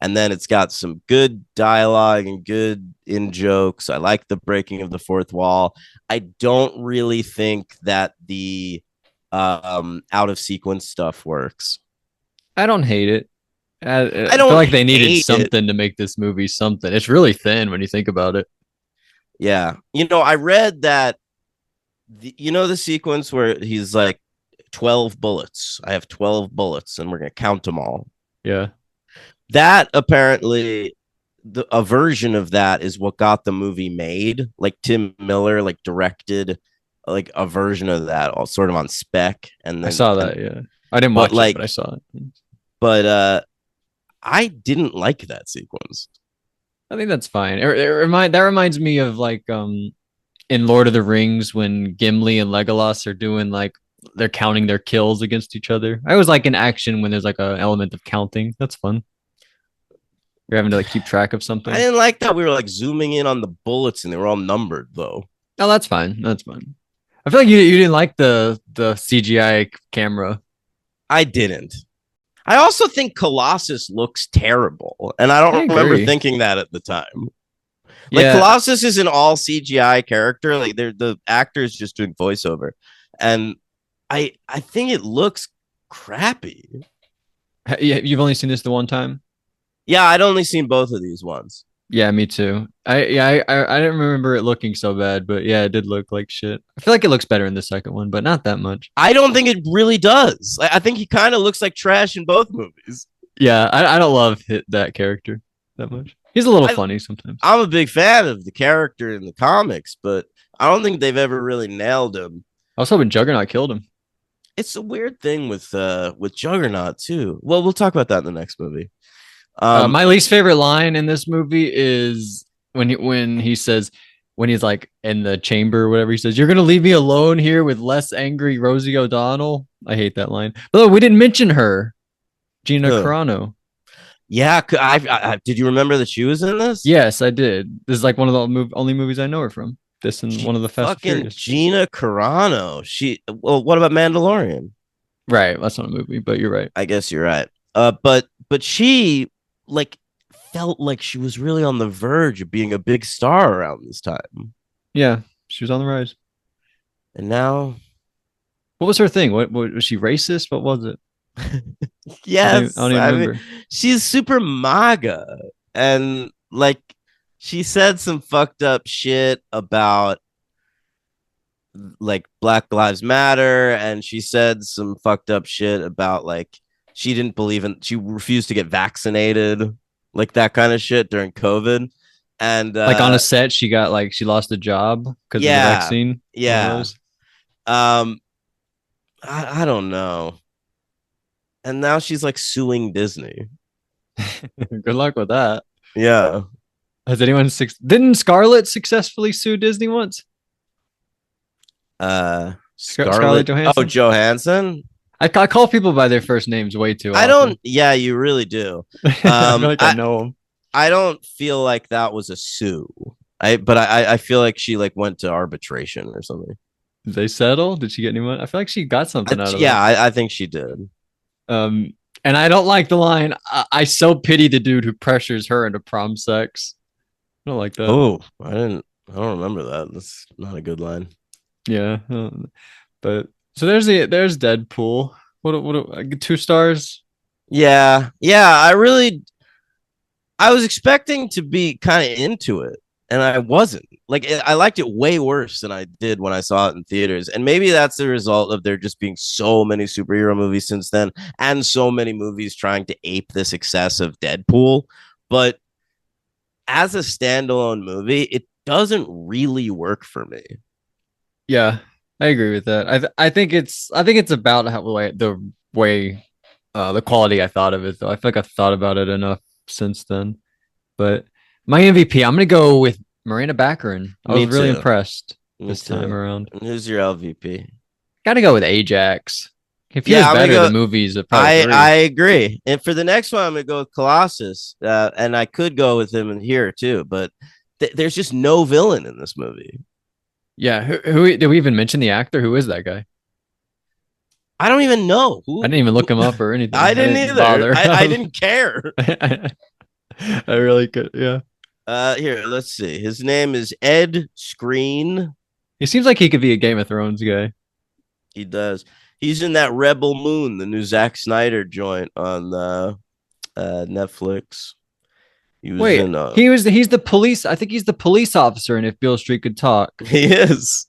And then it's got some good dialogue and good in jokes. I like the breaking of the fourth wall. I don't really think that the out of sequence stuff works. I don't hate it. I feel like they needed something to make this movie something. It's really thin when you think about it. Yeah. I read that the sequence where he's like 12 bullets. I have 12 bullets and we're going to count them all. Yeah. That apparently a version of that is what got the movie made. Like Tim Miller directed like a version of that all sort of on spec. And then I saw that. Yeah. I didn't watch it, but I saw it. But I didn't like that sequence. I think that's fine. That reminds me of like in Lord of the Rings when Gimli and Legolas are doing like they're counting their kills against each other. I always like an action when there's like an element of counting. That's fun. You're having to like keep track of something. I didn't like that we were like zooming in on the bullets and they were all numbered though. Oh, that's fine. That's fine. I feel like you didn't like the CGI camera. I didn't. I also think Colossus looks terrible, and I don't remember thinking that at the time. Like Colossus is an all CGI character, like they're the actors just doing voiceover, and I think it looks crappy. You've only seen this the one time? Yeah, I'd only seen both of these ones. Yeah, me too. I didn't remember it looking so bad, but yeah, it did look like shit. I feel like it looks better in the second one, but not that much. I don't think it really does. I think he kind of looks like trash in both movies. Yeah, I don't love that character that much. He's a little funny sometimes. I'm a big fan of the character in the comics, but I don't think they've ever really nailed him. I was hoping Juggernaut killed him. It's a weird thing with Juggernaut too. Well, we'll talk about that in the next movie. My least favorite line in this movie is when he says, when he's like in the chamber or whatever, he says, "You're gonna leave me alone here with less angry Rosie O'Donnell." I hate that line. But we didn't mention her, Gina Carano. Yeah, I did you remember that she was in this? Yes, I did. This is like one of the only movies I know her from. This and one of the Fast and Furious. Gina Carano. What about Mandalorian? Right, that's not a movie, but you're right. I guess you're right. But she like felt like she was really on the verge of being a big star around this time. Yeah, she was on the rise. And now, what was her thing? What was she racist? What was it? Yes, I don't even remember. She's super MAGA, and like she said some fucked up shit about like Black Lives Matter, and she said some fucked up shit about like she didn't believe in, she refused to get vaccinated, like that kind of shit during COVID. And Like on a set, she lost a job because of the vaccine. Yeah. Um, I don't know. And now she's like suing Disney. Good luck with that. Yeah. Has anyone didn't Scarlett successfully sue Disney once? Scarlett Scarlett. Oh, Johansson. Johansson. I call people by their first names way too often. I don't. Yeah, you really do. I feel like I know them. I don't feel like that was a sue. I feel like she like went to arbitration or something. Did they settle? Did she get any money? I feel like she got something out of it. Yeah, I think she did. And I don't like the line. I so pity the dude who pressures her into prom sex. I don't like that. Oh, I don't remember that. That's not a good line. Yeah, but so there's Deadpool. What 2 stars? Yeah. I was expecting to be kind of into it, and I wasn't. Like, I liked it way worse than I did when I saw it in theaters. And maybe that's the result of there just being so many superhero movies since then, and so many movies trying to ape the success of Deadpool. But as a standalone movie, it doesn't really work for me. Yeah, I agree with that. I think it's about how the quality I thought of it though. I feel like I've thought about it enough since then. But my MVP, I'm gonna go with Miranda Baccarin. I was really impressed this time around. And who's your LVP? Gotta go with Ajax. If he was better, the movies. I agree. And for the next one, I'm gonna go with Colossus. And I could go with him in here too, but there's just no villain in this movie. Yeah, who did we even mention the actor? Who is that guy? I don't even know. I didn't even look him up or anything. I didn't either. I didn't care. I really could. Yeah. Here, let's see. His name is Ed Screen. He seems like he could be a Game of Thrones guy. He does. He's in that Rebel Moon, the new Zack Snyder joint on Netflix. He's the police. I think he's the police officer in If Beale Street Could Talk. He is.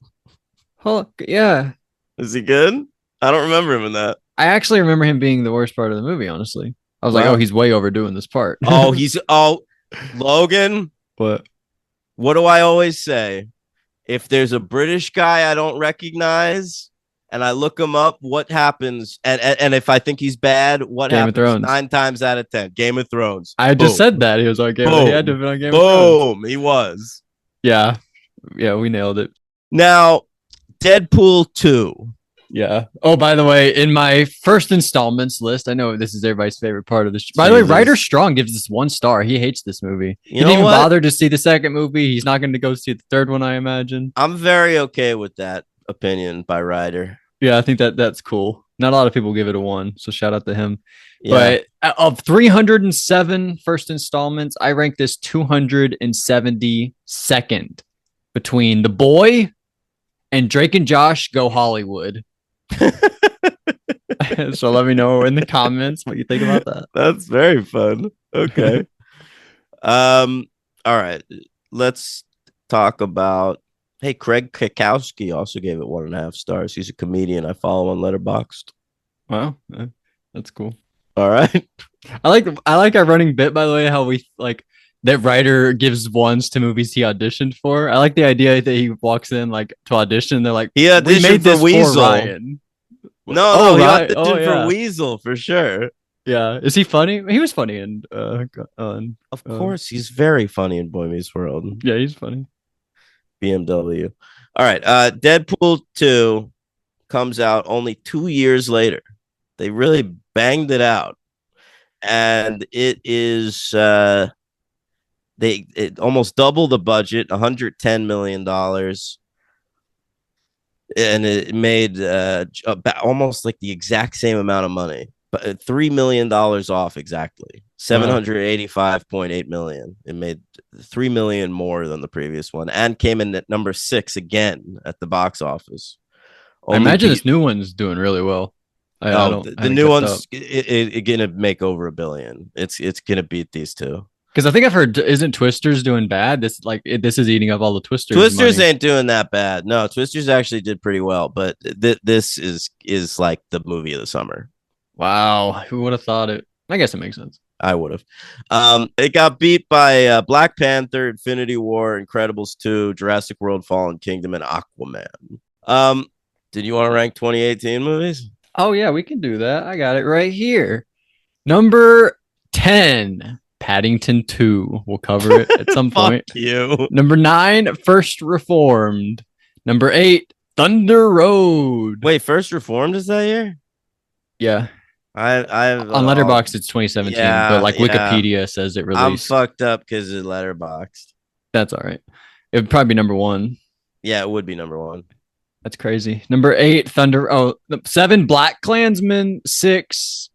Oh, yeah. Is he good? I don't remember him in that. I actually remember him being the worst part of the movie, honestly. I was like, oh, he's way overdoing this part. Logan. What do I always say? If there's a British guy I don't recognize and I look him up, what happens? And if I think he's bad, what Game happens? Of Thrones. 9 times out of 10. Game of Thrones. I just said that. He was like, he had to have been on Game of Thrones. He was. Yeah. Yeah, we nailed it. Now, Deadpool 2. Yeah. Oh, by the way, in my first installments list, I know this is everybody's favorite part of this. By the way, Ryder Strong gives this 1 star. He hates this movie. He didn't even bother to see the second movie. He's not going to go see the third one, I imagine. I'm very okay with that opinion by Ryder. Yeah, I think that's cool. Not a lot of people give it a 1, so shout out to him. Yeah. But of 307 first installments, I rank this 272nd between The Boy and Drake and Josh Go Hollywood. So let me know in the comments what you think about that. That's very fun. Okay. All right. Let's talk about. Hey, Craig Kikowski also gave it 1.5 stars. He's a comedian I follow on Letterboxd. Wow, that's cool. All right. I like our running bit, by the way, how we like that Ryder gives 1s to movies he auditioned for. I like the idea that he walks in like to audition. They're like, he auditioned for Weasel. For Ryan. No, he auditioned for Weasel for sure. Yeah, is he funny? He was funny, and of course, he's very funny in Boy Meets World. Yeah, he's funny. BMW. All right, Deadpool 2 comes out only 2 years later. They really banged it out, and it is it almost doubled the budget, $110 million. And it made almost like the exact same amount of money, but $3 million off exactly. 785.8 million. It made 3 million more than the previous one and came in at number 6 again at the box office. I imagine this new one's doing really well. The new one's gonna make over $1 billion. It's gonna beat these two. Because I think I've heard, isn't Twisters doing bad? This is eating up all the Twisters. Twisters ain't doing that bad. No, Twisters actually did pretty well, but this is like the movie of the summer. Wow, who would have thought it? I guess it makes sense. I would have. It got beat by Black Panther, Infinity War, Incredibles 2, Jurassic World, Fallen Kingdom, and Aquaman. Did you want to rank 2018 movies? Oh yeah, we can do that. I got it right here. Number 10, Paddington 2. We'll cover it at some point. Fuck you. Number 9, First Reformed. Number 8, Thunder Road. Wait, First Reformed is that year? Yeah. I've On Letterboxd it's 2017, but like Wikipedia says it released. I'm fucked up because it's Letterboxd. That's all right. It would probably be number 1. Yeah, it would be number 1. That's crazy. Number 8, 7, Black Klansman. 6,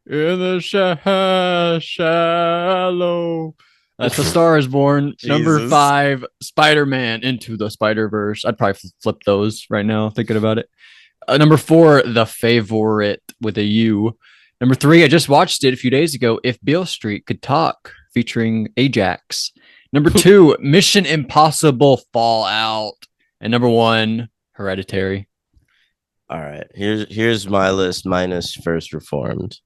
In the Shallow. That's A Star Is Born. Number 5, Spider-Man Into the Spider-Verse. I'd probably flip those right now, thinking about it. Number 4, The Favorite with a U. Number 3, I just watched it a few days ago. If Beale Street Could Talk, featuring Ajax. Number 2, Mission Impossible Fallout. And number 1, Hereditary. All right, here's my list minus First Reformed.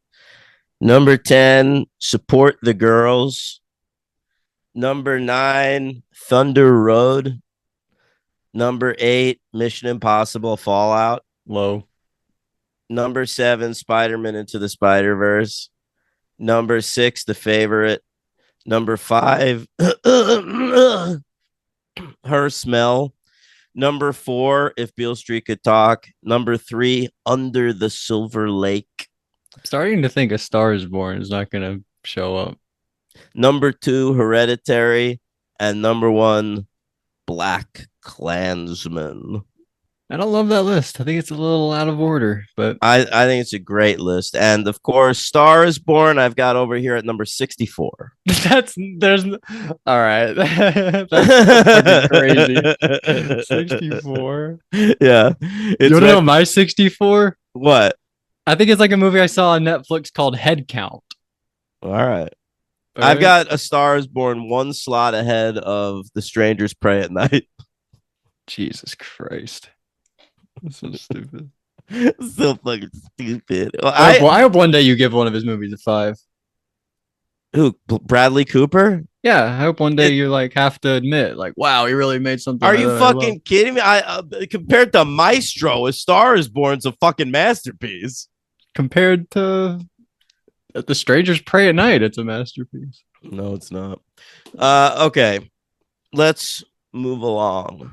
Number 10, Support the Girls. Number 9, Thunder Road. Number 8, Mission Impossible Fallout. Low. Number 7, Spider-Man Into the Spider-Verse. Number 6, The Favorite. Number 5, Her Smell. Number 4, If Beale Street Could Talk. Number 3, Under the Silver Lake. I'm starting to think A Star Is Born is not going to show up. Number 2, Hereditary. And number 1, Black Klansman. I don't love that list. I think it's a little out of order, but I think it's a great list. And of course, Star Is Born, I've got over here at number 64. there's all right. That's crazy. 64. Yeah. You want to know my 64? What? I think it's like a movie I saw on Netflix called Head Count. All right. I've got A Star Is Born 1 slot ahead of The Strangers Pray at Night. Jesus Christ. That's so stupid. So fucking stupid. Well, I hope one day you give one of his movies a 5. Who? Bradley Cooper? Yeah, I hope one day you like have to admit, like, wow, he really made something. Are you fucking kidding me? I compared to Maestro, A Star Is Born's a fucking masterpiece. Compared to The Strangers Pray at Night, it's a masterpiece. No, it's not. Okay, let's move along.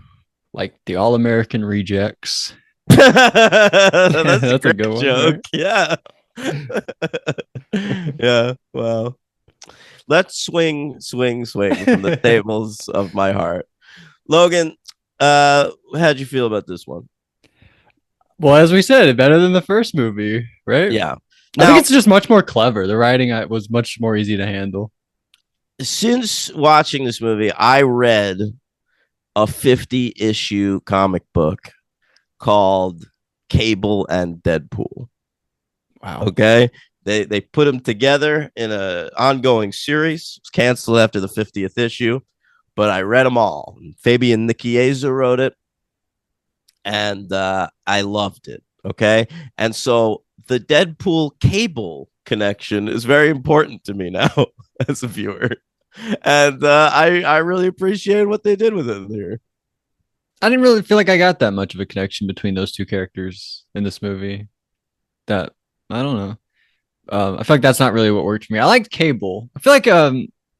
Like the All-American Rejects. That's a good one, joke. right? Yeah. Yeah. Well, let's swing from the tables of my heart. Logan, how'd you feel about this one? Well, as we said, better than the first movie, right? Yeah. I think it's just much more clever. The writing was much more easy to handle. Since watching this movie, I read a 50-issue comic book called Cable and Deadpool. Wow. Okay. They put them together in an ongoing series. It was canceled after the 50th issue, but I read them all. Fabian Nicieza wrote it, and I loved it. Okay. And so the Deadpool Cable connection is very important to me now as a viewer. And I really appreciate what they did with it here. I didn't really feel like I got that much of a connection between those two characters in this movie. That I don't know. I feel like that's not really what worked for me. I liked Cable. I feel like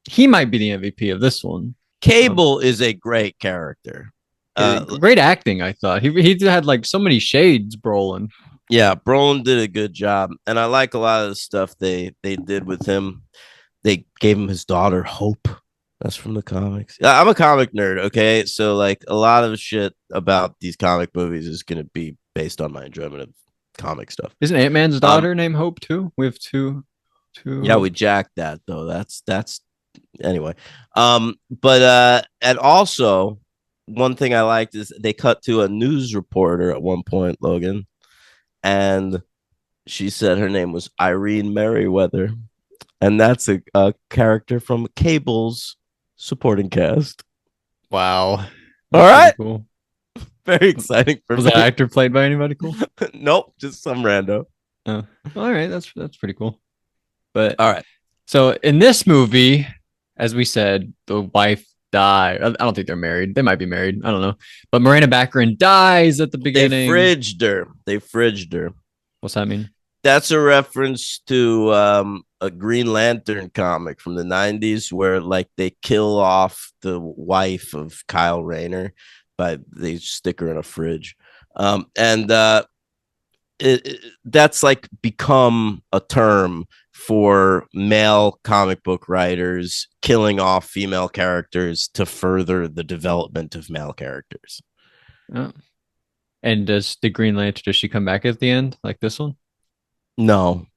he might be the MVP of this one. Cable is a great character. Great acting, I thought. He had like so many shades, Brolin. Yeah, Brolin did a good job, and I like a lot of the stuff they did with him. They gave him his daughter Hope. That's from the comics. I'm a comic nerd, okay? So like a lot of shit about these comic movies is going to be based on my enjoyment of comic stuff. Isn't Ant-Man's daughter named Hope too? We have two. Yeah, we jacked that though. That's anyway. But and also one thing I liked is they cut to a news reporter at one point, Logan, and she said her name was Irene Merriweather. And that's a character from Cable's supporting cast. Wow. All right. Cool. Very exciting for Was me. that actor played by anybody cool? Nope, just some rando. Oh. All right, that's pretty cool. But all right. So in this movie, as we said, the wife died. I don't think they're married. They might be married. I don't know. But Miranda Baccarin dies at the They beginning. fridged her. They fridged her. What's that mean? That's a reference to a Green Lantern comic from the 90s where like they kill off the wife of Kyle Rayner by they stick her in a fridge. And that's like become a term for male comic book writers killing off female characters to further the development of male characters. Oh. And does the Green Lantern, does she come back at the end like this one? No.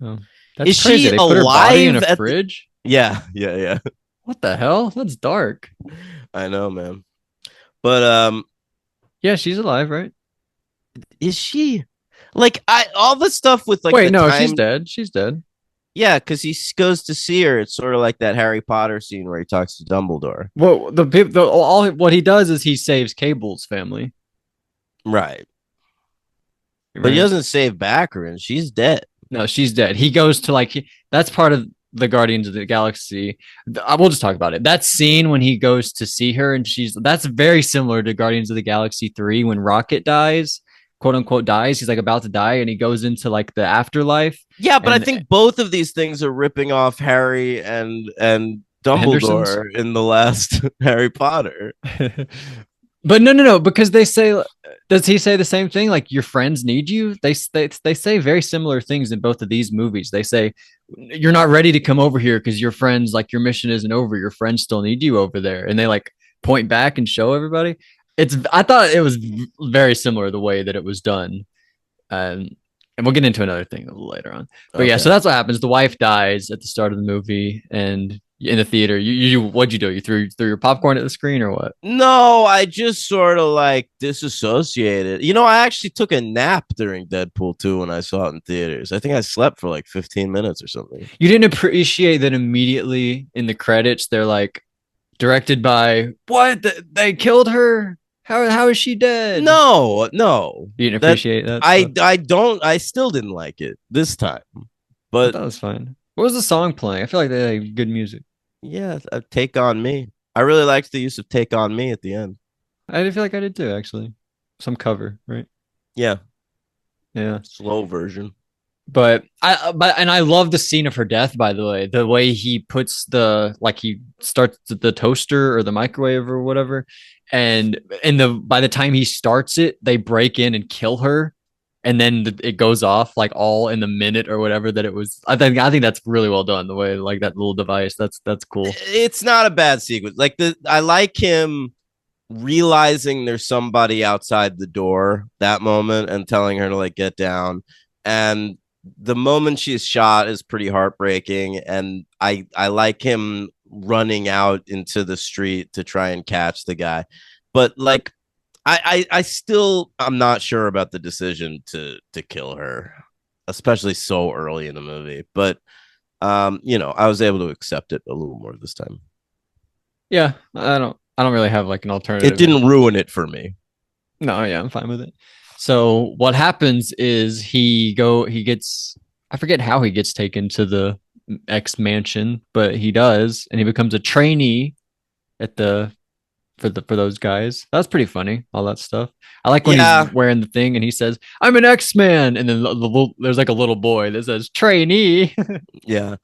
Oh, that's Is crazy. she They put her body in alive a at fridge. Yeah, yeah, yeah. What the hell? That's dark. I know, man. But Yeah, she's alive, right? is she like I all the stuff with like Wait, the no, time? she's dead. She's dead. Yeah, because goes to see her. It's sort of like that Harry Potter scene where he talks to Dumbledore. Well, all what he does is he saves Cable's family. Right. But he Right? doesn't save Baccarin. She's dead. No, she's dead. He goes to that's part of the Guardians of the Galaxy. I will just talk about it. That scene when he goes to see her and that's very similar to Guardians of the Galaxy 3 when Rocket dies, quote unquote dies. He's like about to die and he goes into like the afterlife. Yeah, but I And think both of these things are ripping off Harry and Henderson's. Dumbledore in the last Harry Potter. But no, because they say, does he say the same thing? Like your friends need you. They say very similar things in both of these movies. They say you're not ready to come over here because your friends, like your mission isn't over. Your friends still need you over there, and they like point back and show everybody. I thought it was very similar the way that it was done, and we'll get into another thing a little later on. But yeah, so that's what happens. The wife dies at the start of the movie, and in the theater, you what'd you do? You threw your popcorn at the screen or what? No, I just sort of like disassociated. You know, I actually took a nap during Deadpool 2 when I saw it in theaters. I think I slept for like 15 minutes or something. You didn't appreciate that immediately in the credits. They're like directed by what? They killed her. How is she dead? No. You didn't appreciate that. I still didn't like it this time. But that was fine. What was the song playing? I feel like they had good music. Yeah, Take On Me. I really liked the use of Take On Me at the end. I did feel like I did too, actually. Some cover, right? Yeah. Yeah. Slow version. But I love the scene of her death, by the way. The way he puts he starts the toaster or the microwave or whatever. And by the time he starts it, they break in and kill her. And then it goes off like all in the minute or whatever that it was. I think that's really well done. The way like that little device. That's cool. It's not a bad sequence. Like I like him realizing there's somebody outside the door that moment and telling her to like get down. And the moment she's shot is pretty heartbreaking. And I like him running out into the street to try and catch the guy. But like I still I'm not sure about the decision to kill her, especially so early in the movie. But you know, I was able to accept it a little more this time. Yeah, I don't really have like an alternative. It didn't ruin it for me. No, yeah, I'm fine with it. So what happens is he gets, I forget how he gets taken to the X mansion, but he does, and he becomes a trainee at for those guys. That's pretty funny, all that stuff. I like when he's wearing the thing and he says, "I'm an X-Man," and then there's like a little boy that says trainee. Yeah.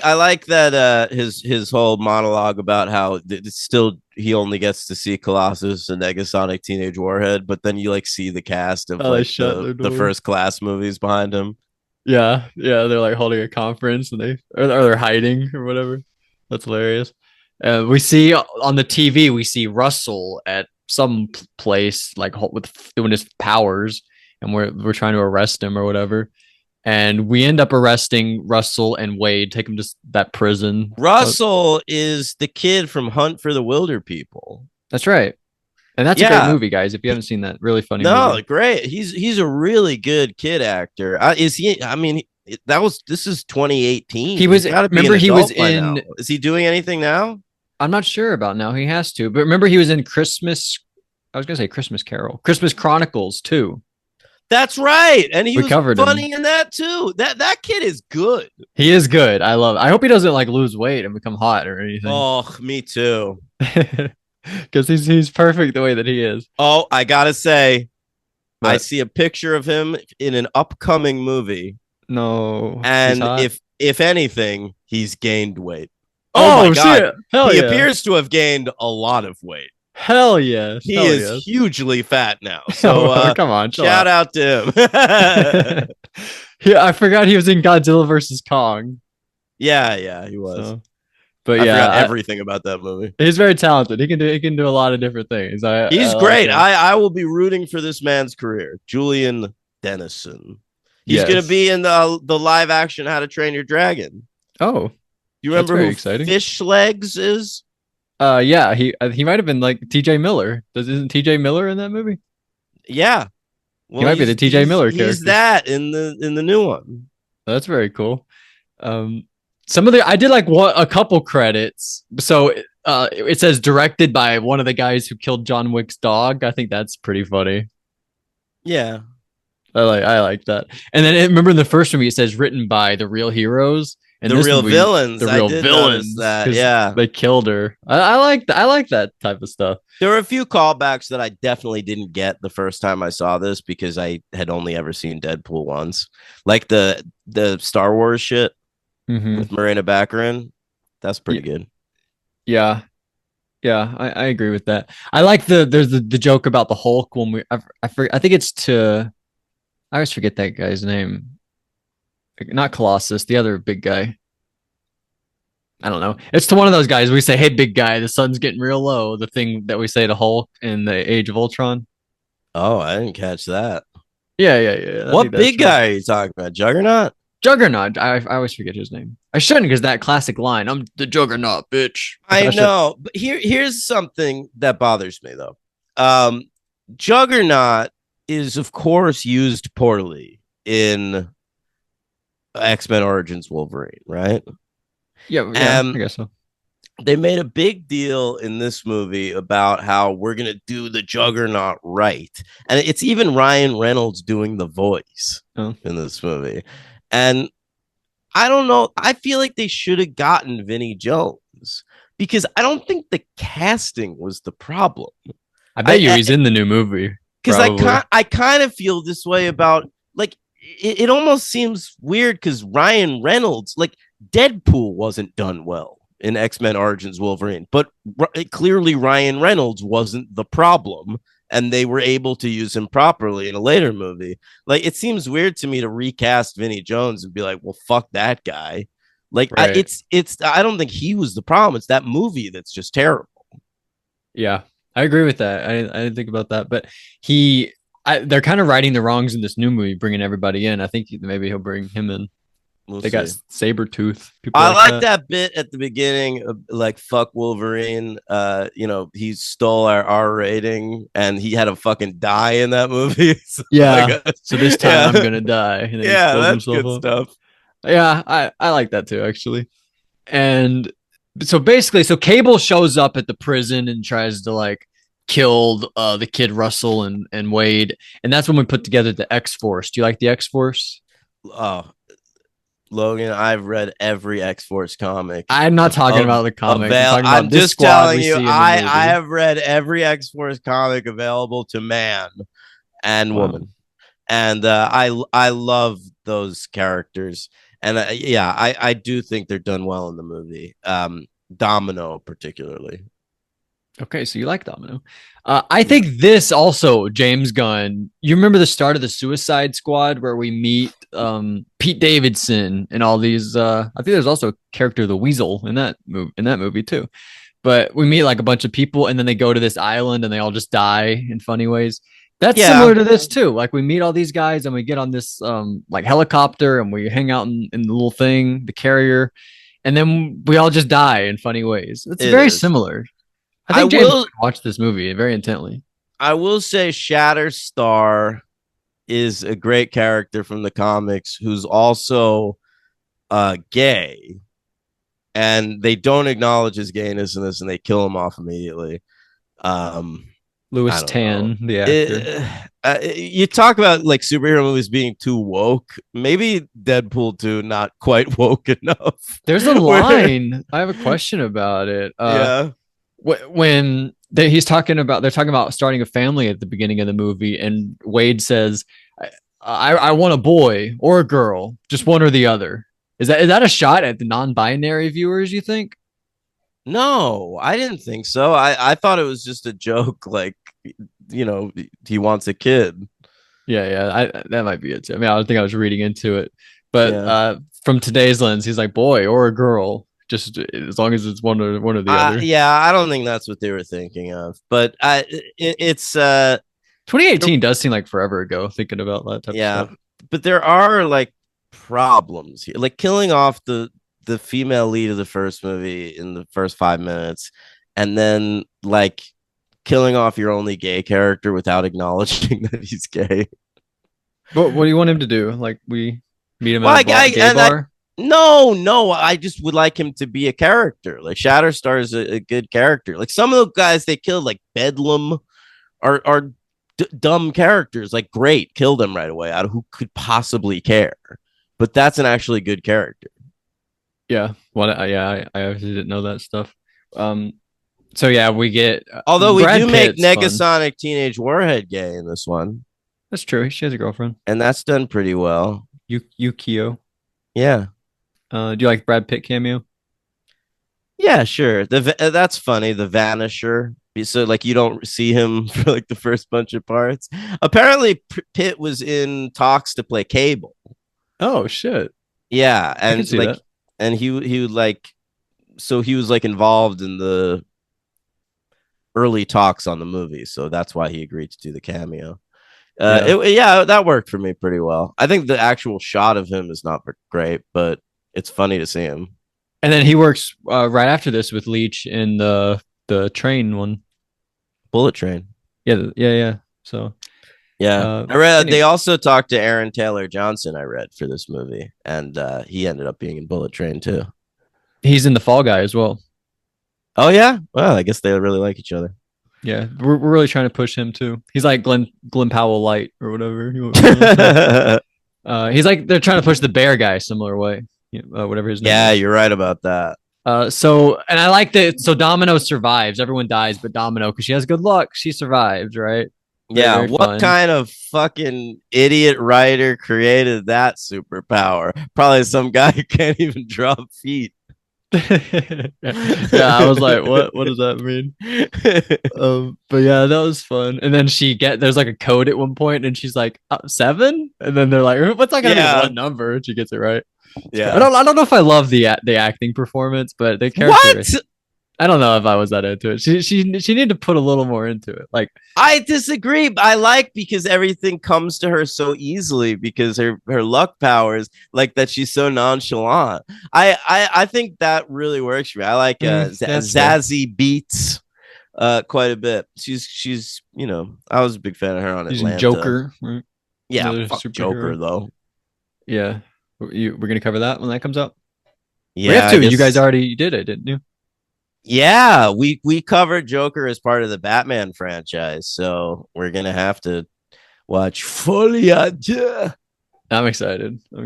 I like that his whole monologue about how it's still he only gets to see Colossus and Negasonic Teenage Warhead, but then you like see the cast of like the First Class movies behind him. Yeah, they're like holding a conference and they're hiding or whatever. That's hilarious. We see on the TV, we see Russell at some place like with doing his powers, and we're trying to arrest him or whatever. And we end up arresting Russell and Wade, take him to that prison. Russell is the kid from Hunt for the Wilder People. That's right. And that's a great movie, guys. If you haven't seen that, really funny movie. Great. He's a really good kid actor. Is he? I mean, this is 2018. He was. Remember, he was in. Now. Is he doing anything now? I'm not sure about now. He has to. But remember, he was in Christmas. I was gonna say Christmas Carol, Christmas Chronicles too. That's right. And he We was covered funny him. in that too. That kid is good. He is good. I love it. I hope he doesn't like lose weight and become hot or anything. Oh, me too. Because he's perfect the way that he is. Oh, I gotta say, I But see a picture of him in an upcoming movie, no, he's and hot. if anything, he's gained weight. Oh my Oh god, shit! Hell he yeah! appears to have gained a lot of weight. Hell yes! He Hell is yes! hugely fat now. So Come on, chill shout out. out to him. Yeah, I forgot he was in Godzilla versus Kong. Yeah, he was. So, but I forgot yeah, everything about that movie. he's very talented. He can do a lot of different things. I He's like great. him. I will be rooting for this man's career. Julian Dennison. He's gonna Yes. be in the live action How to Train Your Dragon. Oh, You that's remember very who exciting. Fish Legs is? Yeah, he might have been like T.J. Miller. Isn't T.J. Miller in that movie? Yeah. He Well, might be the T.J. Miller he's character. that in the new one. That's very cool. Um, some of the I did like a couple credits. So it says directed by one of the guys who killed John Wick's dog. I think that's pretty funny. Yeah. I like that. And then remember in the first movie it says written by the real heroes. And The this real movie, villains. the I real did notice villains, that. because Yeah. they killed her. I like that type of stuff. There were a few callbacks that I definitely didn't get the first time I saw this because I had only ever seen Deadpool once. Like the Star Wars shit with Marina Baccarin. That's pretty good. Yeah, yeah, I agree with that. I like there's the joke about the Hulk when I think it's to I always forget that guy's name. Not Colossus, the other big guy. I don't know. It's to one of those guys. We say, "Hey, big guy, the sun's getting real low." The thing that we say to Hulk in the Age of Ultron. Oh, I didn't catch that. Yeah. I What think that's big guy are you talking about? Juggernaut? Juggernaut. I always forget his name. I shouldn't because that classic line. I'm the Juggernaut, bitch. I know, but here's something that bothers me though. Juggernaut is of course used poorly in X-Men Origins Wolverine, right? Yeah, I guess so. They made a big deal in this movie about how we're going to do the Juggernaut right. And it's even Ryan Reynolds doing the voice in this movie. And I don't know. I feel like they should have gotten Vinnie Jones because I don't think the casting was the problem. I bet he's in the new movie. Because I kind of feel this way about like it almost seems weird because Ryan Reynolds, like Deadpool wasn't done well in X-Men Origins Wolverine, but clearly Ryan Reynolds wasn't the problem. And they were able to use him properly in a later movie. Like, it seems weird to me to recast Vinnie Jones and be like, well, fuck that guy. Like, right. I don't think he was the problem. It's that movie that's just terrible. Yeah, I agree with that. I didn't think about that, but they're kind of righting the wrongs in this new movie, bringing everybody in. I think maybe he'll bring him in. They got Sabretooth. I like that bit at the beginning of like fuck Wolverine. He stole our R rating and he had to fucking die in that movie. So so this time I'm gonna die. And that's good stuff. Yeah, I like that too, actually. And so basically, Cable shows up at the prison and tries to like kill the kid Russell and Wade, and that's when we put together the X-Force. Do you like the X-Force? Oh, Logan, I've read every X-Force comic. I'm not talking about the comic. I'm just telling you, I have read every X-Force comic available to man and woman. And I love those characters. And I do think they're done well in the movie. Domino, particularly. Okay, so you like Domino. I think this also, James Gunn, you remember the start of the Suicide Squad where we meet Pete Davidson and all these I think there's also a character, the Weasel, in that movie too. But we meet like a bunch of people and then they go to this island and they all just die in funny ways. That's similar to this too. Like we meet all these guys and we get on this like helicopter and we hang out in the little thing, the carrier, and then we all just die in funny ways. It's very similar. I think James would watch this movie very intently. I will say Shatterstar is a great character from the comics who's also gay. And they don't acknowledge his gayness in this and they kill him off immediately. Louis I don't Tan, know. the actor. You talk about like superhero movies being too woke. Maybe Deadpool 2 not quite woke enough. There's a Where- line. I have a question about it. yeah. When they're talking about starting a family at the beginning of the movie, and Wade says, I want a boy or a girl, just one or the other. Is that a shot at the non-binary viewers, you think? No, I didn't think so. I thought it was just a joke. Like, he wants a kid. Yeah, that might be it too. I mean, I don't think I was reading into it, but Yeah. from today's lens, he's like boy or a girl, just as long as it's one or the other. Yeah, I don't think that's what they were thinking of. But it's 2018 does seem like forever ago. Thinking about that type of yeah, stuff. but there are like problems here. Like killing off the female lead of the first movie in the first 5 minutes, and then like killing off your only gay character without acknowledging that he's gay. But what do you want him to do? Like we meet him Well, at a gay bar? no, I just would like him to be a character. Like Shatterstar is a good character. Like some of the guys they killed, like Bedlam, are dumb characters. Like great, kill them right away. Out of who could possibly care? But that's an actually good character. Yeah. Well, yeah, I obviously didn't know that stuff. So yeah, we get Although we Brad do make Pitt's fun. Negasonic Teenage Warhead gay in this one, That's true. She has a girlfriend. and that's done pretty well. Yukio. Yeah, Do you like Brad Pitt cameo? yeah, sure. That's funny. The Vanisher. So like you don't see him for like the first bunch of parts. Apparently, Pitt was in talks to play Cable. Oh shit. Yeah, I can and see like, that. and he would like, so he was like involved in the early talks on the movie, so that's why he agreed to do the cameo. Yeah. Yeah, that worked for me pretty well. I think the actual shot of him is not great, but it's funny to see him. And then he works right after this with Leech in the train one. Bullet Train. Yeah. So Yeah, I read. anyway, They also talked to Aaron Taylor Johnson. I read for this movie, and he ended up being in Bullet Train too. he's in the Fall Guy as well. Oh yeah, well, I guess they really like each other. Yeah, we're really trying to push him too. He's like Glenn Powell light or whatever. He's like they're trying to push the Bear Guy similar way. Whatever his name Yeah, is. you're right about that. And I like that. So Domino survives. Everyone dies, but Domino, because she has good luck, she survives, right? Yeah, Very what fun. kind of fucking idiot writer created that superpower? Probably some guy who can't even draw feet. Yeah, I was like, what does that mean? But yeah, that was fun. And then there's like a code at one point, and she's like 7, and then they're like, what's not gonna be Yeah. one number? And she gets it right. Yeah. I don't know if I love the acting performance, but the character. What? I don't know if I was that into it. She needed to put a little more into it. Like I disagree. I like because everything comes to her so easily because her luck powers, like that she's so nonchalant. I think that really works for me. I like that's fair. Zazie Beats quite a bit. She's I was a big fan of her on she's in Atlanta. Joker. Right? Yeah, Another fuck superhero. Joker though. Yeah, we're gonna cover that when that comes out. Yeah, We have to. I You guess- guys already did it, didn't you? Yeah, we covered Joker as part of the Batman franchise, so we're gonna have to watch Foliage. I'm excited. So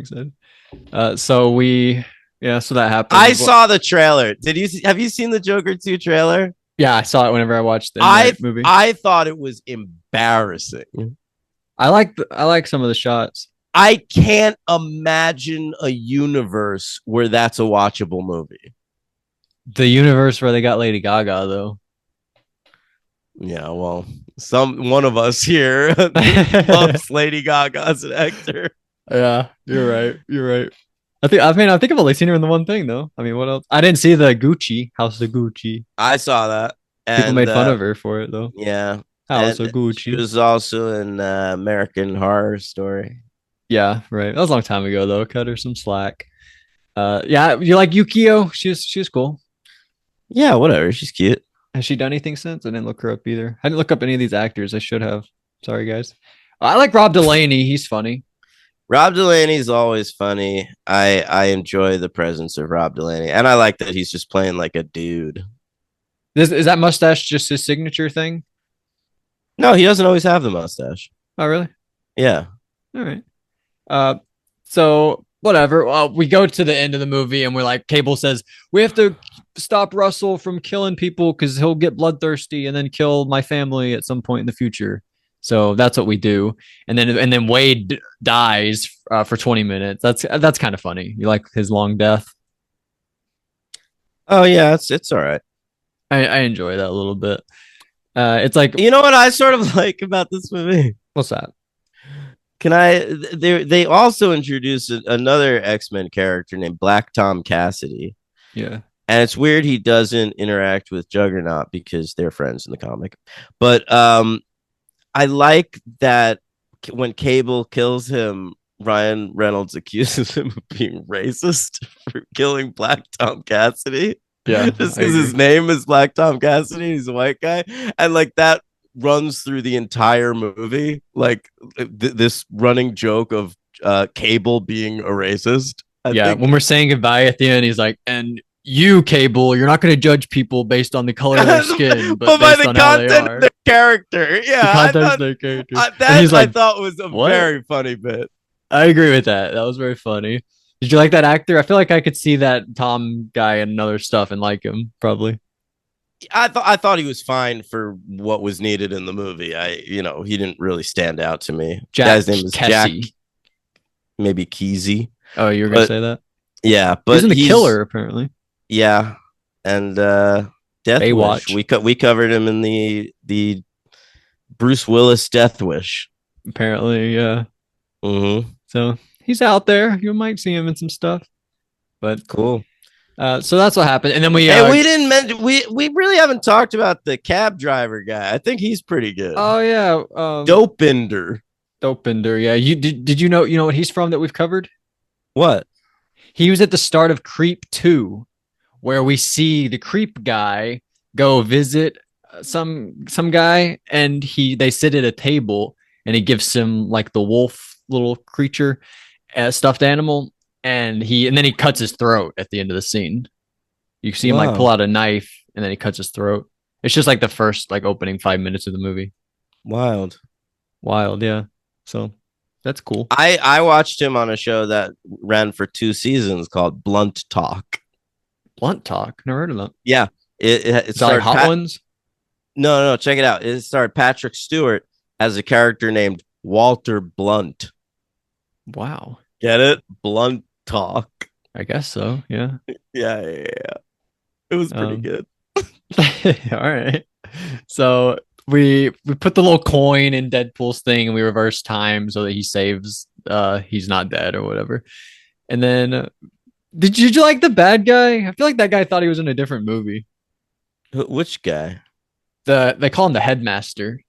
that happened. I saw the trailer. Have you seen the Joker 2 trailer? Yeah, I saw it whenever I watched the movie. I thought it was embarrassing. I like some of the shots. I can't imagine a universe where that's a watchable movie. The universe where they got Lady Gaga though. Yeah, well, one of us here loves Lady Gaga as an actor. Yeah, you're right. I think I've only seen her in the one thing though. I mean, what else? I didn't see the Gucci House of Gucci. I saw that. People And, made fun of her for it though. Yeah. House And of Gucci. She was also in American Horror Story. Yeah, right. That was a long time ago though. Cut her some slack. Yeah, you like Yukio? She was cool. Yeah, whatever. She's cute. Has she done anything since? I didn't look her up either. I didn't look up any of these actors. I should have. Sorry, guys. I like Rob Delaney. He's funny. Rob Delaney's always funny. I enjoy the presence of Rob Delaney, and I like that he's just playing like a dude. Is that mustache just his signature thing? No, he doesn't always have the mustache. Oh, really? Yeah. All right. Uh, so whatever. We go to the end of the movie and we're like, Cable says we have to stop Russell from killing people because he'll get bloodthirsty and then kill my family at some point in the future. So that's what we do, and then Wade dies for 20 minutes. That's kind of funny. You like his long death? Oh yeah, it's all right. I enjoy that a little bit. It's like, You know what I sort of like about this movie? what's that? Can I? They also introduced another X-Men character named Black Tom Cassidy, Yeah, and it's weird he doesn't interact with Juggernaut because they're friends in the comic. But I like that when Cable kills him, Ryan Reynolds accuses him of being racist for killing Black Tom Cassidy. yeah, Just I because his agree. name is Black Tom Cassidy, he's a white guy, and like that runs through the entire movie, like this running joke of Cable being a racist. I Yeah, think, when we're saying goodbye at the end, he's like, and you, Cable, you're not going to judge people based on the color of their skin, but but by based the on how they content of are. their character, The yeah, I content of thought their character. And that he's I like, thought was a what? very funny bit. I agree with that. That was very funny. Did you like that actor? I feel like I could see that Tom guy and other stuff and like him, probably. I thought he was fine for what was needed in the movie. He didn't really stand out to me. The Jack guy's name is Jack, Kessie. maybe Kesey, Oh, you were going to but say that? yeah, He was but in The he's Killer, apparently. yeah, and Death Wish. Baywatch, We covered him in the Bruce Willis Death Wish. apparently. Yeah. Mm-hmm. So he's out there. You might see him in some stuff. But Cool. so that's what happened. And then we, Hey, we didn't mention we really haven't talked about the cab driver guy. I think he's pretty good. oh, yeah. Dopinder. Dopinder. Yeah. Did you know what he's from that we've covered? What? He was at the start of Creep 2, where we see the creep guy go visit some guy, and they sit at a table, and he gives him like the wolf little creature, stuffed animal, and then he cuts his throat at the end of the scene. You see him like pull Wow. out a knife, and then he cuts his throat. It's just like the first like opening 5 minutes of the movie. Wild. Wild, yeah. So that's cool. I watched him on a show that ran for 2 seasons called Blunt Talk. Blunt Talk. Never heard of that. Yeah, it Is that like starred Hot Ones? No, check it out. It starred Patrick Stewart as a character named Walter Blunt. Wow. Get it? Blunt Talk. I guess so. Yeah. Yeah. It was pretty good. All right. So we put the little coin in Deadpool's thing and we reverse time so that he saves he's not dead or whatever. And then did you like the bad guy? I feel like that guy thought he was in a different movie. Which guy? They call him the headmaster.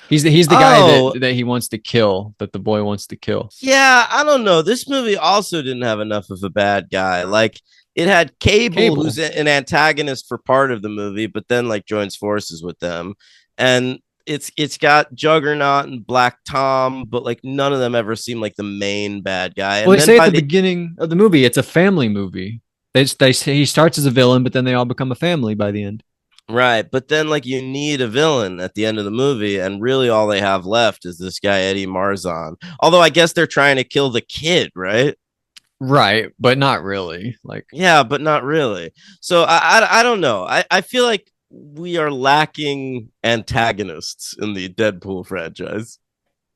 He's the guy that he wants to kill, that the boy wants to kill. Yeah, I don't know. This movie also didn't have enough of a bad guy. Like it had Cable, who's an antagonist for part of the movie, but then like joins forces with them. And it's got Juggernaut and Black Tom, but like none of them ever seem like the main bad guy. And Well, they then say by at the beginning of the movie, it's a family movie. They say he starts as a villain, but then they all become a family by the end. right, but then like you need a villain at the end of the movie, and really all they have left is this guy Eddie Marzon. Although I guess they're trying to kill the kid, right? Right, but not really. Like, Yeah, but not really. So I don't know. I feel like we are lacking antagonists in the Deadpool franchise.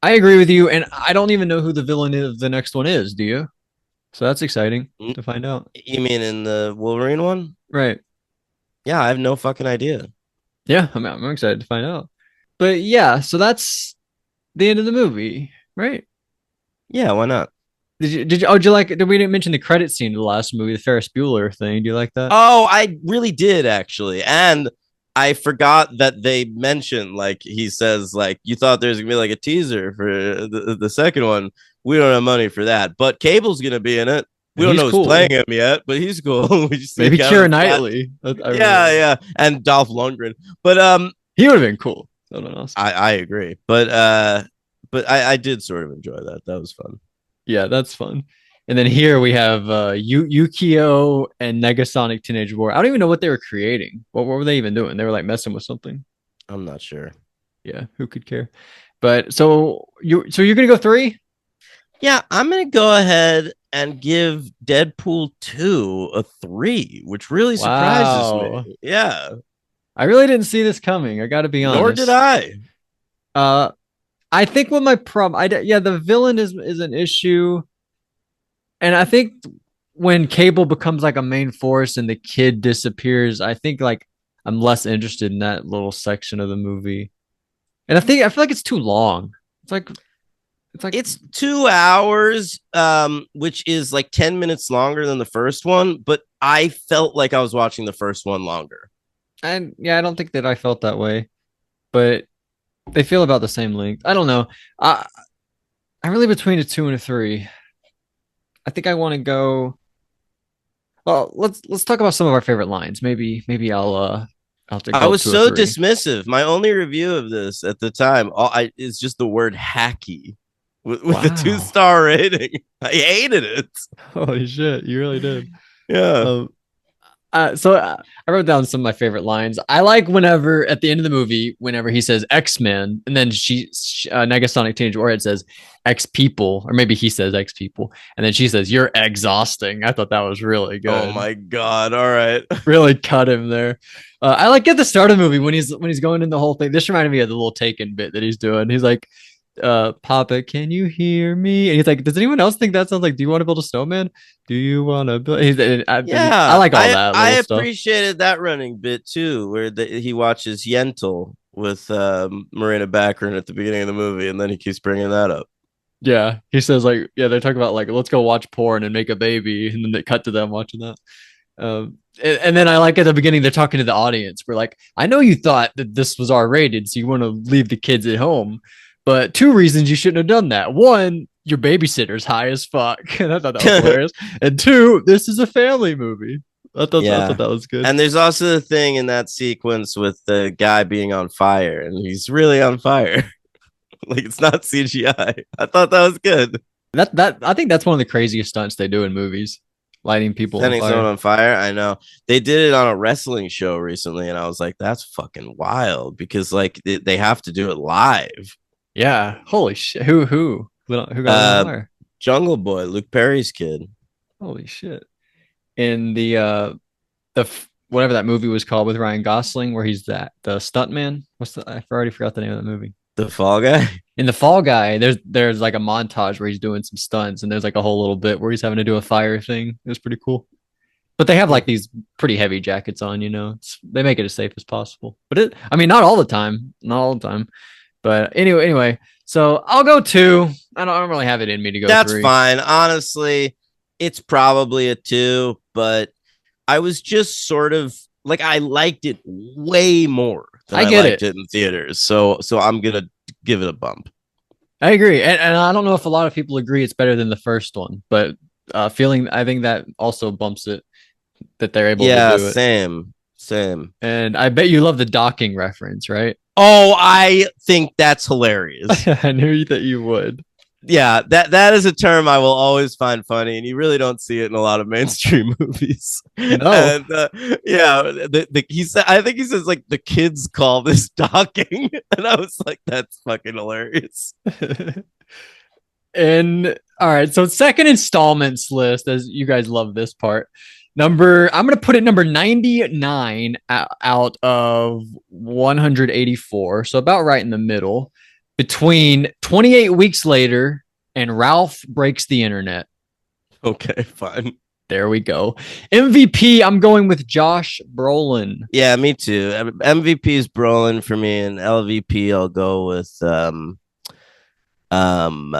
I agree with you, and I don't even know who the villain of the next one is. Do you? So that's exciting to find out. You mean in the Wolverine one? Right. Yeah, I have no fucking idea. Yeah, I'm excited to find out. But yeah, so that's the end of the movie, right? Yeah, why not? Did you like? We didn't mention the credit scene of the last movie, the Ferris Bueller thing. Do you like that? Oh, I really did actually. And I forgot that they mentioned, like, he says, like, you thought there's gonna be like a teaser for the second one. We don't have money for that, but Cable's gonna be in it. We don't know who's playing him yet, but he's cool. We just maybe Keira Knightley. Yeah, and Dolph Lundgren. But he would have been cool. I agree. But I did sort of enjoy that. That was fun. Yeah, that's fun. And then here we have Yukio and Negasonic Teenage War. I don't even know what they were creating. What were they even doing? They were like messing with something. I'm not sure. Yeah, who could care? But so you're gonna go 3? Yeah, I'm gonna go ahead and give Deadpool 2 a 3, which really surprises Wow. me. Yeah, I really didn't see this coming. I got to be nor did honest. I. Uh, I think what my problem, yeah, the villain is an issue, and I think when Cable becomes like a main force and the kid disappears, I think like I'm less interested in that little section of the movie, and I feel like it's too long. It's like it's like It's 2 hours, which is like 10 minutes longer than the first one, but I felt like I was watching the first one longer. and yeah, I don't think that I felt that way, but they feel about the same length. I don't know. I I'm really between a 2 and a 3. I think I want to go. Well, let's talk about some of our favorite lines. Maybe I'll have to I go up was to a so 3. dismissive. My only review of this at the time is just the word hacky with a two Wow. star rating. I hated it. Holy shit, you really did. Yeah. Um, I wrote down some of my favorite lines. I like whenever at the end of the movie, whenever he says X Men, and then Negasonic Teenage Warhead says X people, or maybe he says X people, and then she says you're exhausting. I thought that was really Oh good. my god. All right. Really cut him there. I like at the start of the movie when he's going in the whole thing. This reminded me of the little Taken bit that he's doing. He's like, Papa, can you hear me? And he's like, does anyone else think that sounds like, do you want to build a snowman? Do you want to build? I Yeah. like all I that I little stuff. appreciated that running bit too, where he watches Yentl with Marina Baccarin at the beginning of the movie, and then he keeps bringing that up. Yeah, he says like, yeah, they're talking about like, let's go watch porn and make a baby, and then they cut to them watching that. And then I like at the beginning they're talking to the audience. We're like, I know you thought that this was R-rated, so you want to leave the kids at home, but 2 reasons you shouldn't have done that. One, your babysitter's high as fuck, and I thought that was hilarious. And two, this is a family movie. I thought Yeah. that was good. And there's also the thing in that sequence with the guy being on fire, and he's really on fire. Like it's not CGI. I thought that was good. That I think that's one of the craziest stunts they do in movies, lighting people on Setting someone fire. on fire. I know they did it on a wrestling show recently, and I was like, "That's fucking wild," because like they have to do it live. Yeah, holy shit. Who got lit on Uh, fire? Jungle Boy, Luke Perry's kid. Holy shit. In whatever that movie was called with Ryan Gosling, where he's the stuntman. I already forgot the name of the movie. The Fall Guy. In the Fall Guy, there's like a montage where he's doing some stunts, and there's like a whole little bit where he's having to do a fire thing. It was pretty cool. But they have like these pretty heavy jackets on, they make it as safe as possible. But I mean, not all the time, not all the time. But anyway, so I'll go 2. I don't really have it in me to go That's 3. fine. Honestly, it's probably a 2, but I was just sort of like I liked it way more than I I get liked it. it in theaters. So I'm gonna give it a bump. I agree, and I don't know if a lot of people agree it's better than the first one, but I think that also bumps it that they're able to Yeah, do it. same. And I bet you love the docking reference, right? Oh, I think that's hilarious. I knew that you would. Yeah, that is a term I will always find funny, and you really don't see it in a lot of mainstream movies. No. And yeah, he said, I think he says like the kids call this docking, and I was like, that's fucking hilarious. And all right, so second installments list, as you guys love this part. I'm gonna put it number 99 out of 184, so about right in the middle, between 28 weeks later and Ralph breaks the internet. Okay, fine. There we go. MVP, I'm going with Josh Brolin. Yeah, me too. MVP is Brolin for me, and LVP I'll go with I'm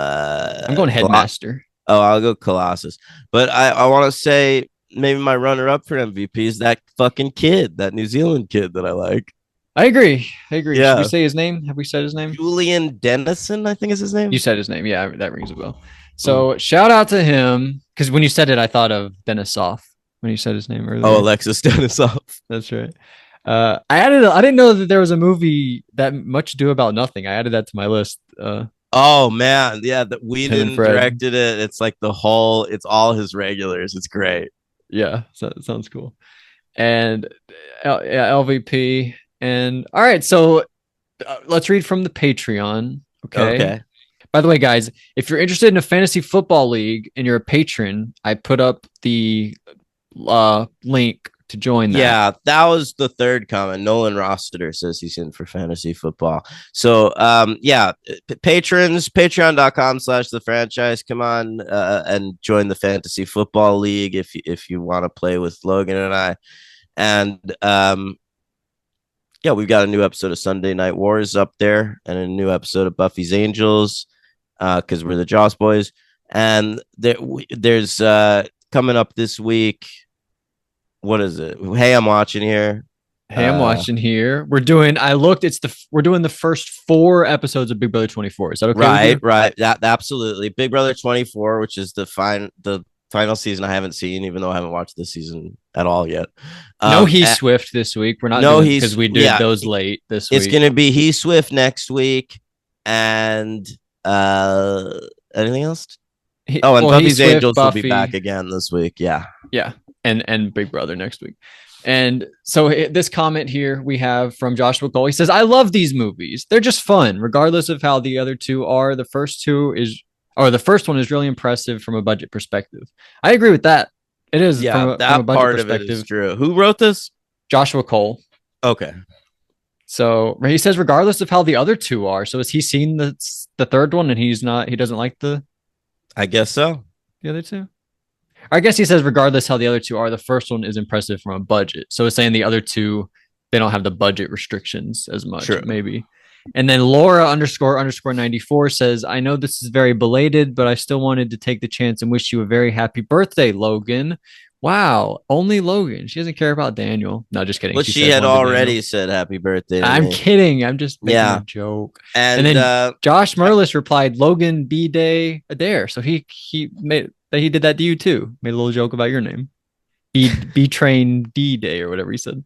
going Headmaster. I'll go Colossus. But I want to say maybe my runner up for MVP is that fucking kid, that New Zealand kid that I like. I agree. Yeah. Should we say his name? Have we said his name? Julian Dennison, I think is his name. You said his name. Yeah, that rings a bell. So shout out to him, because when you said it, I thought of Denisoff when you said his name earlier. Oh, Alexis Denisoff. That's right. I didn't know that there was a movie that Much Ado About Nothing. I added that to my list. Oh man, yeah, that Whedon Fred. directed it. It's like it's all his regulars. It's great. Yeah, so that sounds cool. And yeah, LVP. And all right, so let's read from the Patreon. Okay. Okay. By the way, guys, if you're interested in a fantasy football league and you're a patron, I put up the link to join that. Yeah, that was the third comment. Nolan Rossiter says he's in for fantasy football. So yeah, patrons, patreon.com/the franchise. Come on and join the fantasy football league if you want to play with Logan and I. And yeah, we've got a new episode of Sunday Night Wars up there and a new episode of Buffy's Angels because we're the Joss Boys. And there's coming up this week. What is it? Hey, I'm watching here. Hey, I'm watching here. We're doing. We're doing the first 4 episodes of Big Brother 24. Is that okay? Right. That absolutely. Big Brother 24, which is the final season I haven't seen, even though I haven't watched this season at all yet. No, he's Swift this week. We're not doing because we did those late this week. It's gonna be He Swift next week, and anything else? And Buffy's Angels will be back again this week. Yeah. And Big Brother next week. And so this comment here we have from Joshua Cole. He says, "I love these movies. They're just fun, regardless of how the other two are. The first one is really impressive from a budget perspective." I agree with that. It is. Yeah, that from a part of it is true. Who wrote this? Joshua Cole. Okay. So he says, regardless of how the other two are. So has he seen the third one and he doesn't like I guess so. The other two? I guess he says, regardless how the other two are, the first one is impressive from a budget. So it's saying the other two, they don't have the budget restrictions as much, True. Maybe. And then Laura __94 says, "I know this is very belated, but I still wanted to take the chance and wish you a very happy birthday, Logan." Wow, only Logan. She doesn't care about Daniel. No, just kidding. But she had already said happy birthday. I'm kidding. I'm just making a joke. And then Josh Merlis replied, "Logan B Day Adair." So he did that to you too. Made a little joke about your name. B Train D Day or whatever he said.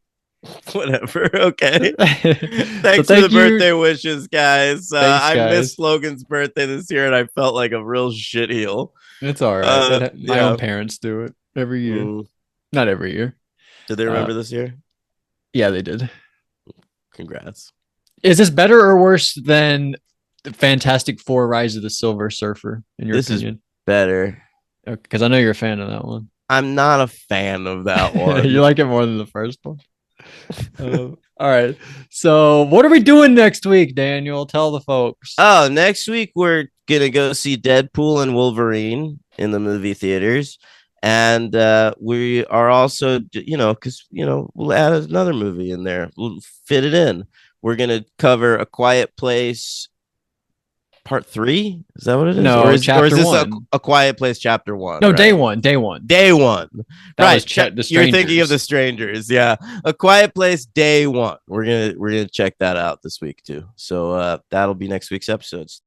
Whatever. Okay. Thanks for the birthday wishes, guys. I missed Logan's birthday this year, and I felt like a real shitheel. It's all right. My own parents do it every year. Not every year. Did they remember this year? Yeah, they did. Congrats. Is this better or worse than the Fantastic Four: Rise of the Silver Surfer? In your opinion, is better. Because I know you're a fan of that one. I'm not a fan of that one. You like it more than the first one? All right. So what are we doing next week, Daniel? Tell the folks. Oh, next week we're going to go see Deadpool and Wolverine in the movie theaters. And we are also, because, we'll add another movie in there. We'll fit it in. We're going to cover A Quiet Place Part 3? Is that what it is? No, or is this 1. A Quiet Place Chapter 1? No, right? Day one. Right. You're thinking of The Strangers. Yeah. A Quiet Place Day 1. We're gonna check that out this week too. So that'll be next week's episodes.